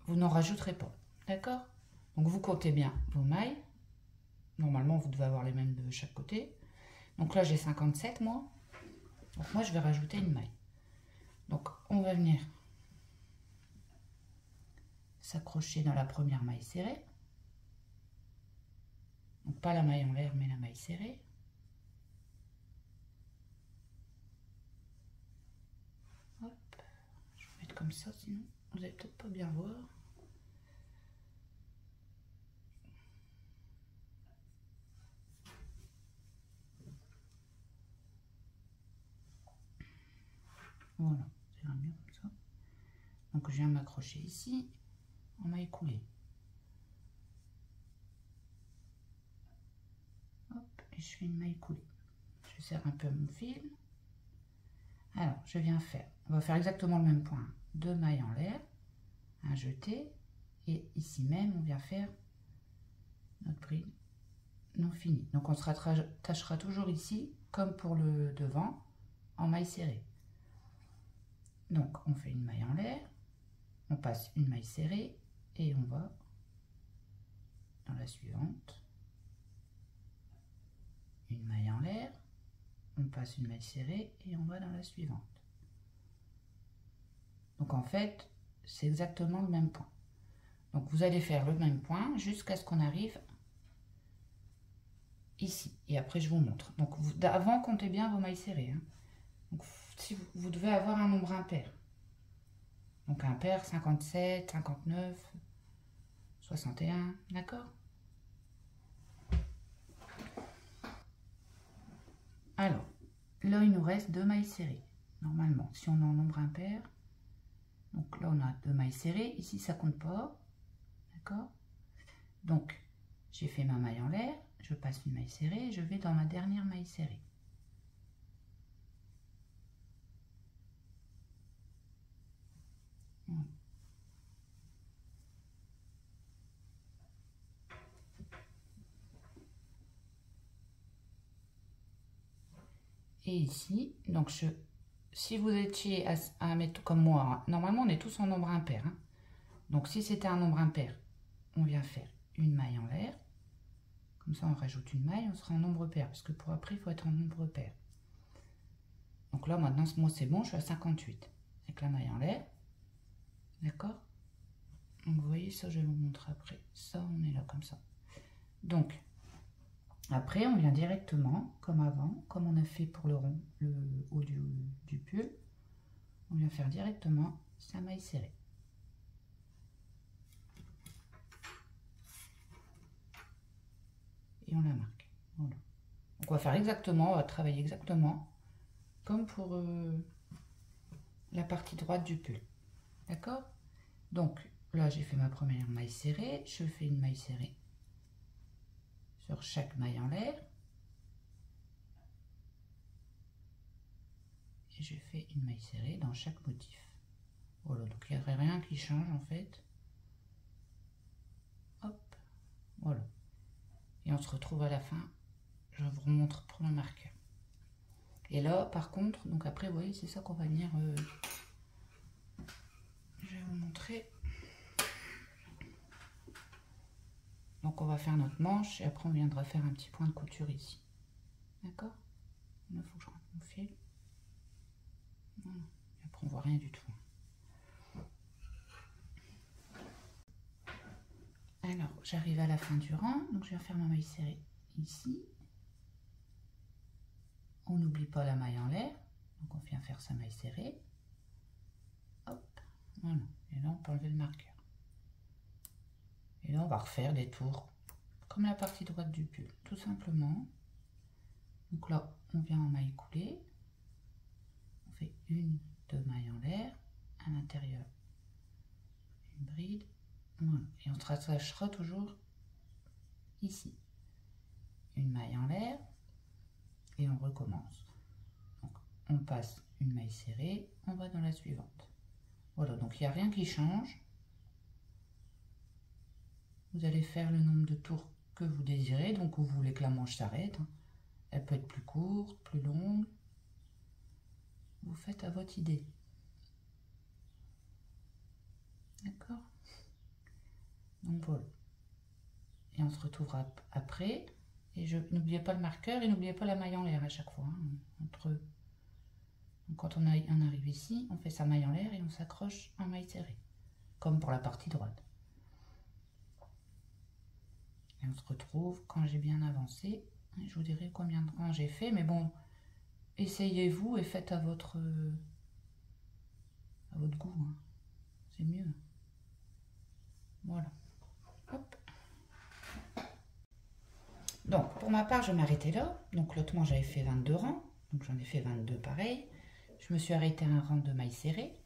vous n'en rajouterez pas. D'accord? Donc vous comptez bien vos mailles. Normalement, vous devez avoir les mêmes de chaque côté. Donc là, j'ai 57, moi. Donc moi, je vais rajouter une maille. Donc, on va venir s'accrocher dans la première maille serrée. Donc pas la maille en l'air, mais la maille serrée. Hop. Je vais mettre comme ça, sinon vous n'allez peut-être pas bien voir. Voilà, ça ira mieux comme ça. Donc je viens m'accrocher ici en maille coulée. Hop, et je fais une maille coulée. Je serre un peu mon fil. Alors, je viens faire, on va faire exactement le même point. 2 mailles en l'air, un jeté, et ici même, on vient faire notre bride non finie. Donc on se rattachera toujours ici, comme pour le devant, en maille serrée. Donc on fait une maille en l'air, on passe une maille serrée et on va dans la suivante, une maille en l'air, on passe une maille serrée et on va dans la suivante. Donc en fait c'est exactement le même point. Donc vous allez faire le même point jusqu'à ce qu'on arrive ici. Et après je vous montre. Donc avant comptez bien vos mailles serrées. Hein. Donc si vous devez avoir un nombre impair. Donc impair 57, 59, 61, d'accord? Alors, là il nous reste 2 mailles serrées. Normalement, si on est en nombre impair, donc là on a 2 mailles serrées, ici ça compte pas, d'accord? Donc j'ai fait ma maille en l'air, je passe une maille serrée, je vais dans ma dernière maille serrée. Et ici, donc si vous étiez à mettre comme moi, hein, normalement on est tous en nombre impair. Hein. Donc si c'était un nombre impair, on vient faire une maille en l'air. Comme ça on rajoute une maille, on sera en nombre pair. Parce que pour après, il faut être en nombre pair. Donc là maintenant, moi c'est bon, je suis à 58. Avec la maille en l'air. D'accord? Donc vous voyez, ça je vais vous montrer après. Ça, on est là comme ça. Donc, après, on vient directement, comme avant, comme on a fait pour le rond, le haut du pull, on vient faire directement sa maille serrée. Et on la marque. Voilà. Donc on va faire exactement, on va travailler exactement comme pour la partie droite du pull. D'accord? Donc là, j'ai fait ma première maille serrée, je fais une maille serrée sur chaque maille en l'air. Et je fais une maille serrée dans chaque motif. Voilà, donc il n'y a rien qui change en fait. Hop, voilà. Et on se retrouve à la fin. Je vous remontre pour le marqueur. Et là, par contre, donc après, vous voyez, c'est ça qu'on va venir... je vais vous montrer. Donc on va faire notre manche et après on viendra faire un petit point de couture ici. D'accord? Là, il faut que je rentre mon fil. Voilà. Et après on voit rien du tout. Alors, j'arrive à la fin du rang, donc je viens faire ma maille serrée ici. On n'oublie pas la maille en l'air, donc on vient faire sa maille serrée. Hop, voilà. Et là, on peut enlever le marqueur. Et là, on va refaire des tours, comme la partie droite du pull, tout simplement. Donc là, on vient en maille coulée. On fait une, 2 mailles en l'air, à l'intérieur, une bride. Voilà. Et on se rattachera toujours ici. Une maille en l'air et on recommence. Donc, on passe une maille serrée, on va dans la suivante. Voilà, donc il n'y a rien qui change. Vous allez faire le nombre de tours que vous désirez. Donc vous voulez que la manche s'arrête. Elle peut être plus courte, plus longue. Vous faites à votre idée. D'accord? Donc voilà. Et on se retrouvera après. Et n'oubliez pas le marqueur et n'oubliez pas la maille en l'air à chaque fois. Hein, donc quand on arrive ici, on fait sa maille en l'air et on s'accroche en maille serrée. Comme pour la partie droite. Et on se retrouve quand j'ai bien avancé. Je vous dirai combien de rangs j'ai fait. Mais bon, essayez-vous et faites à votre goût. Hein. C'est mieux. Voilà. Hop. Donc, pour ma part, je m'arrêtais là. Donc, l'autre manche, j'avais fait 22 rangs. Donc, j'en ai fait 22 pareil. Je me suis arrêtée à un rang de mailles serrées.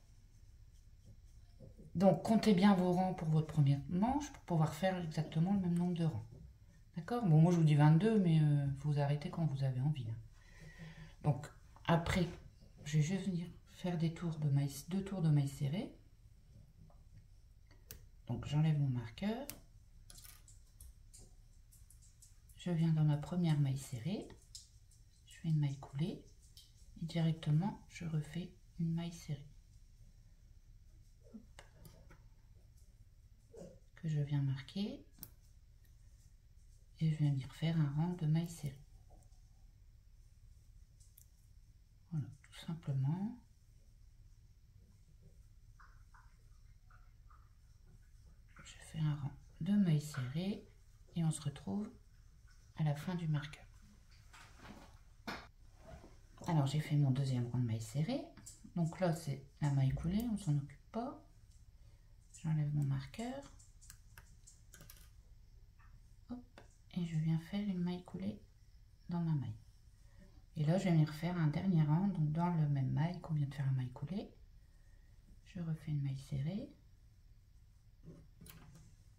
Donc, comptez bien vos rangs pour votre première manche pour pouvoir faire exactement le même nombre de rangs. D'accord? Bon, moi, je vous dis 22, mais vous arrêtez quand vous avez envie. Hein. Donc, après, je vais juste venir faire des tours de mailles, 2 tours de mailles serrées. Donc, j'enlève mon marqueur. Je viens dans ma première maille serrée. Je fais une maille coulée. et directement je refais une maille serrée que je viens marquer et je viens venir faire un rang de maille serrée. Voilà, tout simplement. Je fais un rang de maille serrée et on se retrouve à la fin du marqueur. Alors j'ai fait mon deuxième rang de maille serrée. Donc là c'est la maille coulée, on s'en occupe pas. J'enlève mon marqueur. Hop, et je viens faire une maille coulée dans ma maille. Et là je vais venir faire un dernier rang, donc dans le même maille qu'on vient de faire la maille coulée. Je refais une maille serrée.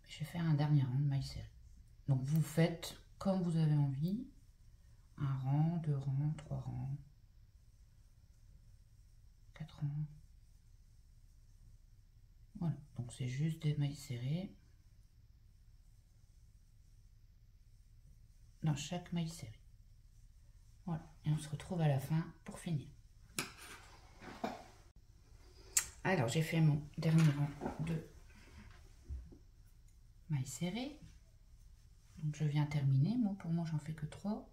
Je vais faire un dernier rang de maille serrée. Donc vous faites comme vous avez envie. Un rang, 2 rangs, 3 rangs, 4 rangs. Voilà, donc c'est juste des mailles serrées dans chaque maille serrée. Voilà, et on se retrouve à la fin pour finir. Alors j'ai fait mon dernier rang de mailles serrées. Donc je viens terminer. Moi, pour moi, j'en fais que 3.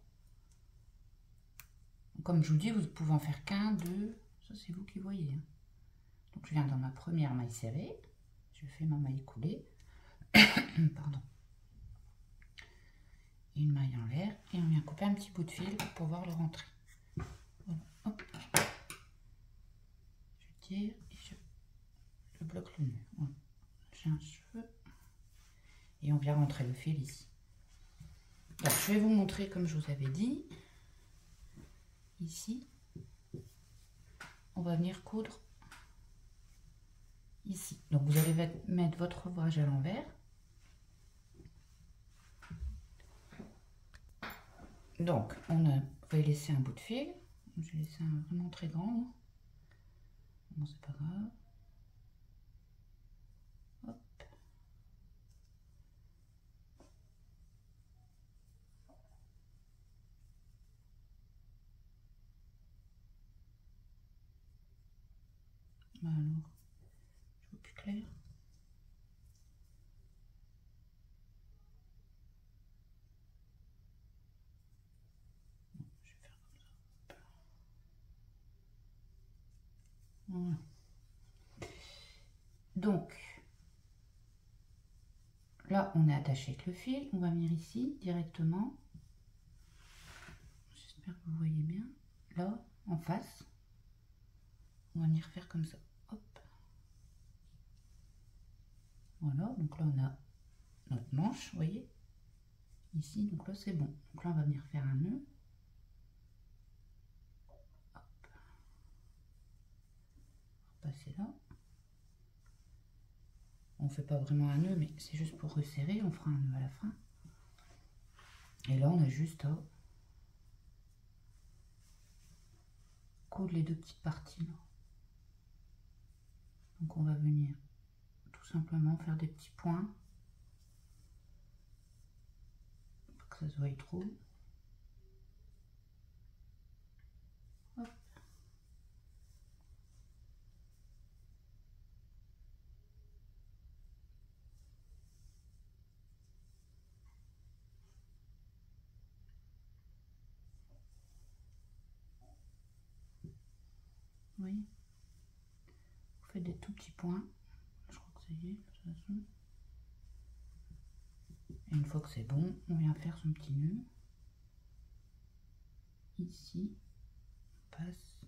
Comme je vous dis, vous pouvez en faire qu'un, 2. Ça, c'est vous qui voyez. Hein. Donc je viens dans ma première maille serrée. Je fais ma maille coulée. Pardon. Une maille en l'air. Et on vient couper un petit bout de fil pour pouvoir le rentrer. Voilà. Hop. Je tire et je bloque le nœud. Voilà. J'ai un cheveu. Et on vient rentrer le fil ici. Alors, je vais vous montrer comme je vous avais dit. Ici, on va venir coudre ici. Donc vous allez mettre votre ouvrage à l'envers. Donc on va laisser un bout de fil. J'ai laissé un vraiment très grand. Bon, c'est pas grave. Hop. Alors, je vois plus clair. Je vais faire comme ça. Voilà. Donc, là, on est attaché avec le fil. On va venir ici directement. J'espère que vous voyez bien. Là, en face, on va venir faire comme ça. Hop. Voilà, donc là, on a notre manche, vous voyez. Ici, donc là, c'est bon. Donc là, on va venir faire un nœud. Hop. Passer là. On fait pas vraiment un nœud, mais c'est juste pour resserrer. On fera un nœud à la fin. Et là, on a juste à coudre les deux petites parties là. Donc on va venir tout simplement faire des petits points pour que ça se voie trop. Hop. Vous voyez, vous faites des tout petits points. Je crois que ça y est, de toute façon. Et une fois que c'est bon, on vient faire son petit nœud. Ici, on passe.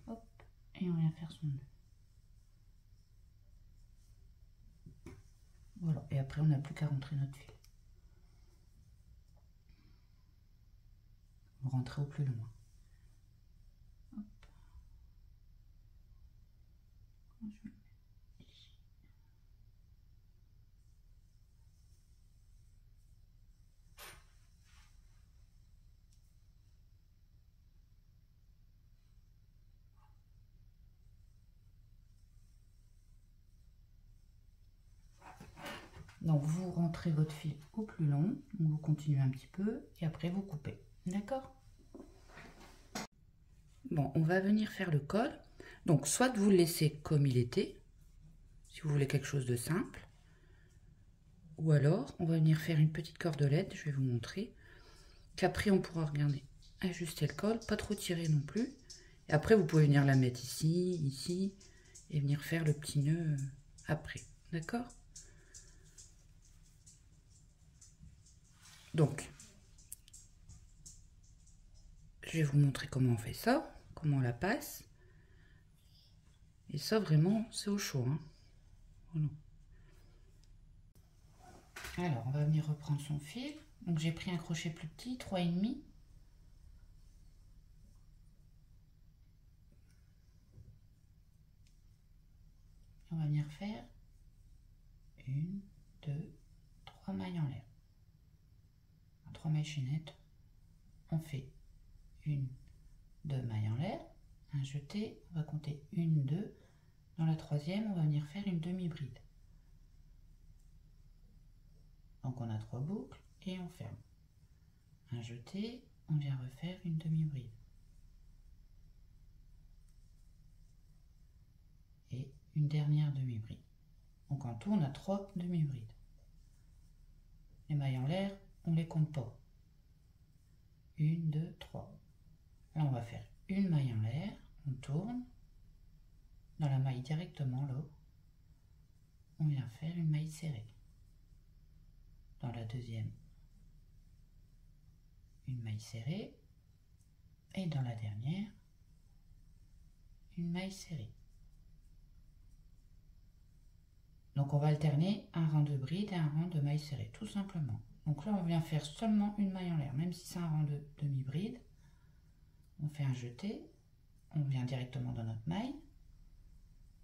Hop, et on vient faire son nœud. Voilà, et après on n'a plus qu'à rentrer notre fil. On rentre au plus loin. Hop. Je le mets ici. Donc vous rentrez votre fil au plus long, vous continuez un petit peu et après vous coupez. D'accord? Bon, on va venir faire le col. Donc soit vous le laissez comme il était, si vous voulez quelque chose de simple, ou alors on va venir faire une petite cordelette, je vais vous montrer, qu'après on pourra regarder, ajuster le col, pas trop tirer non plus. Et après vous pouvez venir la mettre ici, ici, et venir faire le petit nœud après. D'accord? Donc, je vais vous montrer comment on fait ça, comment on la passe. Et ça, vraiment, c'est au chaud. Hein. Voilà. Alors, on va venir reprendre son fil. Donc, j'ai pris un crochet plus petit, 3,5. On va venir faire 1, 2, 3 mailles en l'air. 3 mailles chaînettes. On fait 1, 2 mailles en l'air, un jeté, on va compter 1, 2. Dans la troisième, on va venir faire une demi-bride. Donc on a 3 boucles et on ferme. Un jeté, on vient refaire une demi-bride. Et une dernière demi-bride. Donc en tout, on a 3 demi-brides. Les mailles en l'air, on ne les compte pas. 1, 2, 3. Là, on va faire une maille en l'air, on tourne. Dans la maille directement, là, on vient faire une maille serrée. Dans la deuxième, une maille serrée. Et dans la dernière, une maille serrée. Donc on va alterner un rang de bride et un rang de maille serrée, tout simplement. Donc là, on vient faire seulement une maille en l'air, même si c'est un rang de demi-bride. On fait un jeté, on vient directement dans notre maille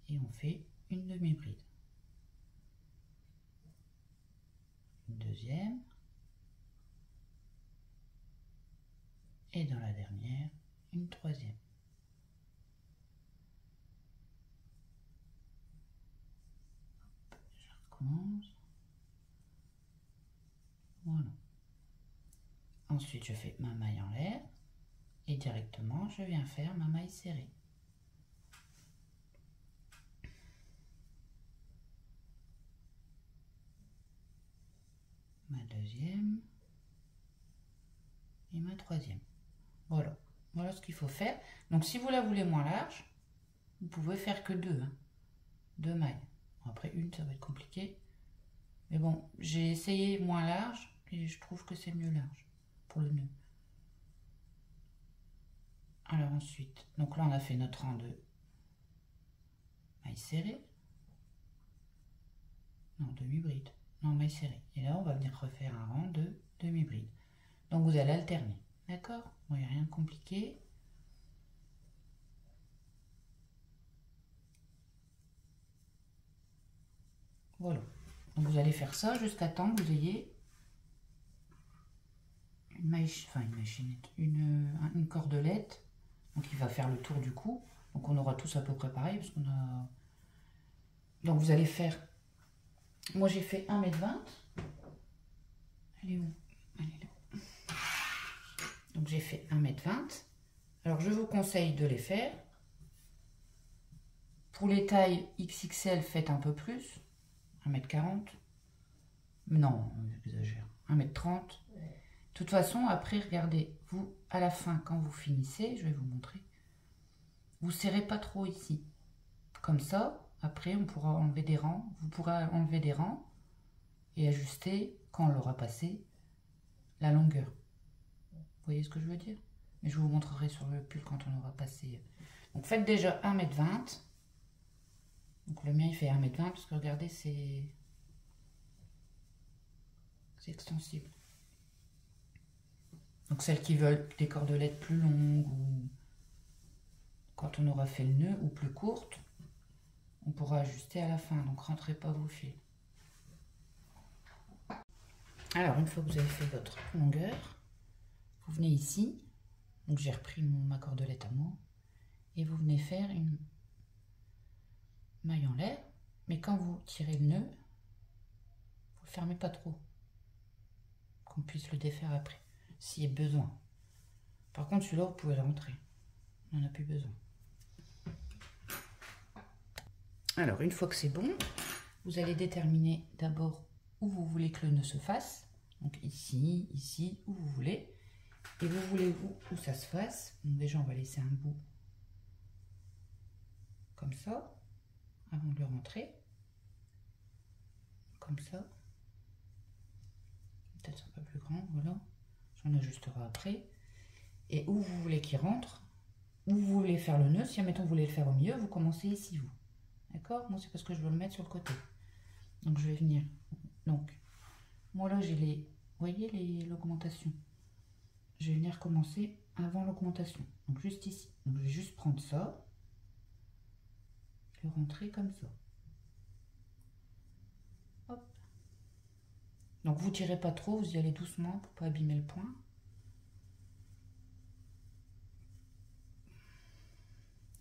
et on fait une demi-bride. Une deuxième. Et dans la dernière, une troisième. Je recommence. Voilà. Ensuite, je fais ma maille en l'air et directement, je viens faire ma maille serrée. Ma deuxième et ma troisième. Voilà. Voilà ce qu'il faut faire. Donc, si vous la voulez moins large, vous pouvez faire que 2. Hein. 2 mailles. Après, une, ça va être compliqué. Mais bon, j'ai essayé moins large et je trouve que c'est mieux large pour le nœud. Alors ensuite, donc là on a fait notre rang de maille serrée. Non, demi-bride. Non, maille serrée. Et là on va venir refaire un rang de demi-bride. Donc vous allez alterner. D'accord? Bon, il n'y a rien de compliqué. Voilà. Donc vous allez faire ça jusqu'à temps que vous ayez une maille, enfin une maille chaînette, une cordelette. Donc il va faire le tour du cou. Donc on aura tous à peu près pareil parce qu'on a. Donc vous allez faire. Moi j'ai fait 1,20 m. Elle est où? Elle est là. Donc j'ai fait 1,20 m. Alors je vous conseille de les faire. Pour les tailles XXL, faites un peu plus. 1,40 m. Non, j'exagère. 1,30 m. De toute façon, après, regardez, vous, à la fin, quand vous finissez, je vais vous montrer, vous serrez pas trop ici. Comme ça, après, on pourra enlever des rangs. Vous pourrez enlever des rangs et ajuster, quand on l'aura passé, la longueur. Vous voyez ce que je veux dire? Mais je vous montrerai sur le pull quand on aura passé. Donc, faites déjà 1,20 m. Donc, le mien, il fait 1,20 m parce que, regardez, c'est extensible. Donc celles qui veulent des cordelettes plus longues ou quand on aura fait le nœud ou plus courtes, on pourra ajuster à la fin. Donc rentrez pas vos fils. Alors une fois que vous avez fait votre longueur, vous venez ici. Donc j'ai repris ma cordelette à moi et vous venez faire une maille en l'air. Mais quand vous tirez le nœud, vous fermez pas trop. Qu'on puisse le défaire après, s'il y a besoin. Par contre, celui-là, vous pouvez le rentrer. On n'en a plus besoin. Alors, une fois que c'est bon, vous allez déterminer d'abord où vous voulez que le nœud se fasse. Donc ici, ici, où vous voulez. Et vous voulez où ça se fasse. Donc déjà, on va laisser un bout comme ça, avant de le rentrer. Comme ça. Peut-être un peu plus grand, voilà. J'en ajusterai après. Et où vous voulez qu'il rentre, où vous voulez faire le nœud. Si, admettons, vous voulez le faire au milieu, vous commencez ici, vous. D'accord? Moi, c'est parce que je veux le mettre sur le côté. Donc, je vais venir. Donc, moi, là, j'ai les... Vous voyez l'augmentation? Je vais venir commencer avant l'augmentation. Donc, juste ici. Donc, je vais juste prendre ça. Le rentrer comme ça. Hop. Donc, vous tirez pas trop. Vous y allez doucement pour pas abîmer le point.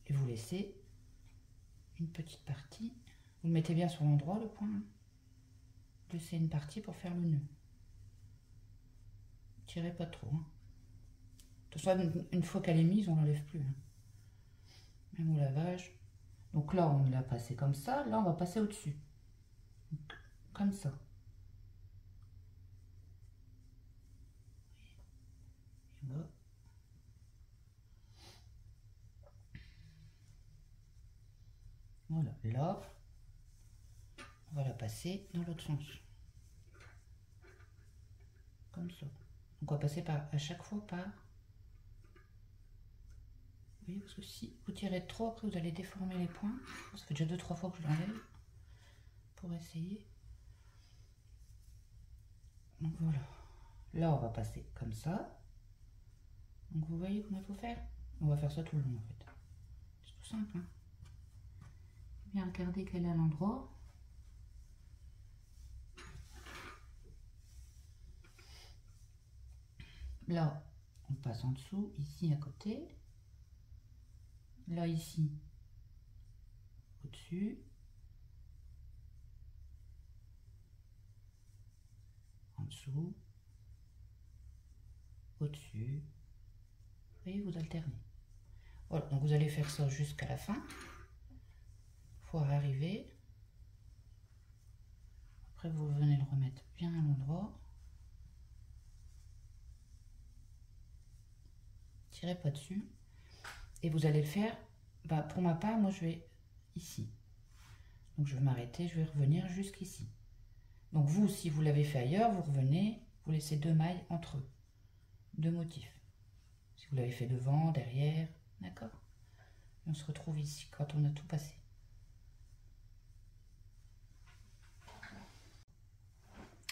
Et vous laissez une petite partie. Vous le mettez bien sur l'endroit, le point. Laissez une partie pour faire le nœud. Tirez pas trop. Hein. De toute façon, une fois qu'elle est mise, on l'enlève plus. Hein. Même au lavage. Donc là, on l'a passé comme ça. Là, on va passer au-dessus. Comme ça. Et voilà. Voilà. Là, on va la passer dans l'autre sens. Comme ça. Donc on va passer par, à chaque fois par... Vous voyez, parce que si vous tirez trop, après vous allez déformer les points. Ça fait déjà 2-3 fois que je l'enlève. Pour essayer. Donc voilà. Là, on va passer comme ça. Donc vous voyez comment il faut faire? On va faire ça tout le long en fait. C'est tout simple. Hein, bien regarder quel est l'endroit. Là, on passe en dessous, ici à côté. Là, ici, au-dessus. En dessous. Au-dessus. Vous voyez, vous alternez. Voilà, donc vous allez faire ça jusqu'à la fin. Pour arriver. Après, vous venez le remettre bien à l'endroit. Tirez pas dessus. Et vous allez le faire, bah, pour ma part, moi je vais ici. Donc je vais m'arrêter, je vais revenir jusqu'ici. Donc vous, si vous l'avez fait ailleurs, vous revenez, vous laissez 2 mailles entre eux. 2 motifs. Si vous l'avez fait devant, derrière, d'accord? On se retrouve ici quand on a tout passé.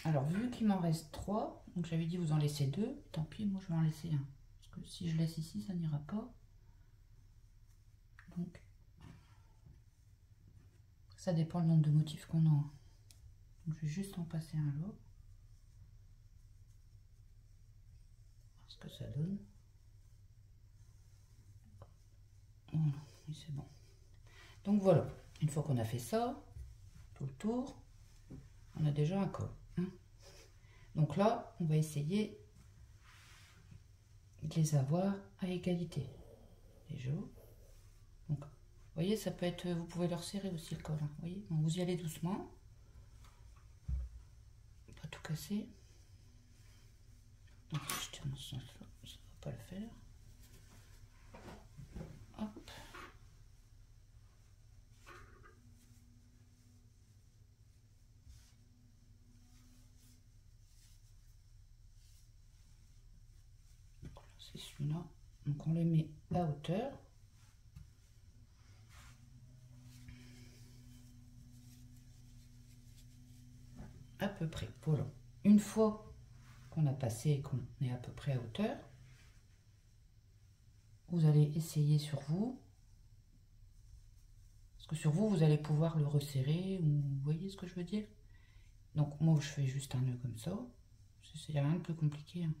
Alors vu qu'il m'en reste 3, donc j'avais dit vous en laissez 2, tant pis, moi je vais en laisser un. Parce que si je laisse ici, ça n'ira pas. Donc, ça dépend le nombre de motifs qu'on a. Donc, je vais juste en passer un lot. Voir ce que ça donne. Voilà, et c'est bon. Donc voilà, une fois qu'on a fait ça, tout le tour, on a déjà un col. Hein. Donc là, on va essayer de les avoir à égalité. Déjà. Donc, vous voyez, ça peut être, vous pouvez leur serrer aussi le col. Hein, vous voyez, donc vous y allez doucement. Pas tout casser. Donc, si je tiens dans ce sens-là, ça ne va pas le faire. Hop. C'est celui-là. Donc on les met à hauteur. À peu près. Voilà. Une fois qu'on a passé et qu'on est à peu près à hauteur, vous allez essayer sur vous. Parce que sur vous, vous allez pouvoir le resserrer. Ou, vous voyez ce que je veux dire? Donc moi, je fais juste un nœud comme ça. Il n'y a rien de plus compliqué. Hein.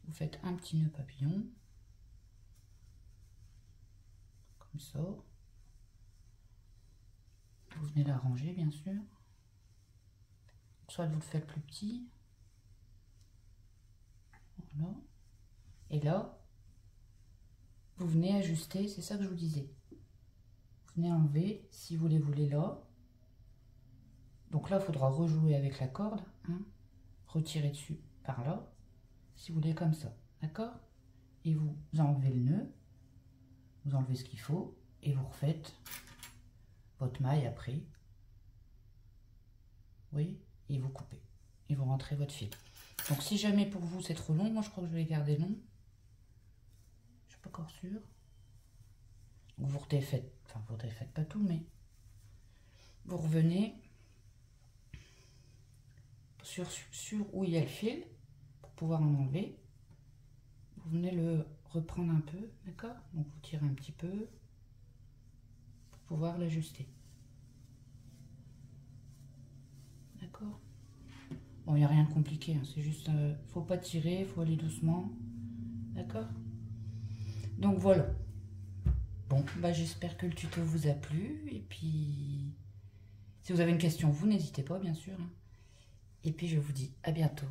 Vous faites un petit nœud papillon. Comme ça. Vous venez l'arranger, bien sûr. soit vous le faites plus petit. Voilà. Et là, vous venez ajuster, c'est ça que je vous disais. Vous venez enlever, si vous les voulez là. Donc là, il faudra rejouer avec la corde. Hein. Retirer dessus par là, si vous voulez comme ça. D'accord? Et vous enlevez le nœud. Vous enlevez ce qu'il faut. Et vous refaites votre maille après. Oui, et vous coupez. Et vous rentrez votre fil. Donc si jamais pour vous c'est trop long, moi je crois que je vais garder long. Je suis pas encore sûre. Vous refaites, enfin vous refaites pas tout, mais vous revenez sur où il y a le fil pour pouvoir en enlever. Vous venez le reprendre un peu, d'accord? Donc vous tirez un petit peu pour pouvoir l'ajuster. D'accord? Bon, il n'y a rien de compliqué, hein, c'est juste, faut pas tirer, faut aller doucement, d'accord? Donc voilà. Bon, bah j'espère que le tuto vous a plu, et puis si vous avez une question, vous n'hésitez pas, bien sûr. Et puis je vous dis à bientôt.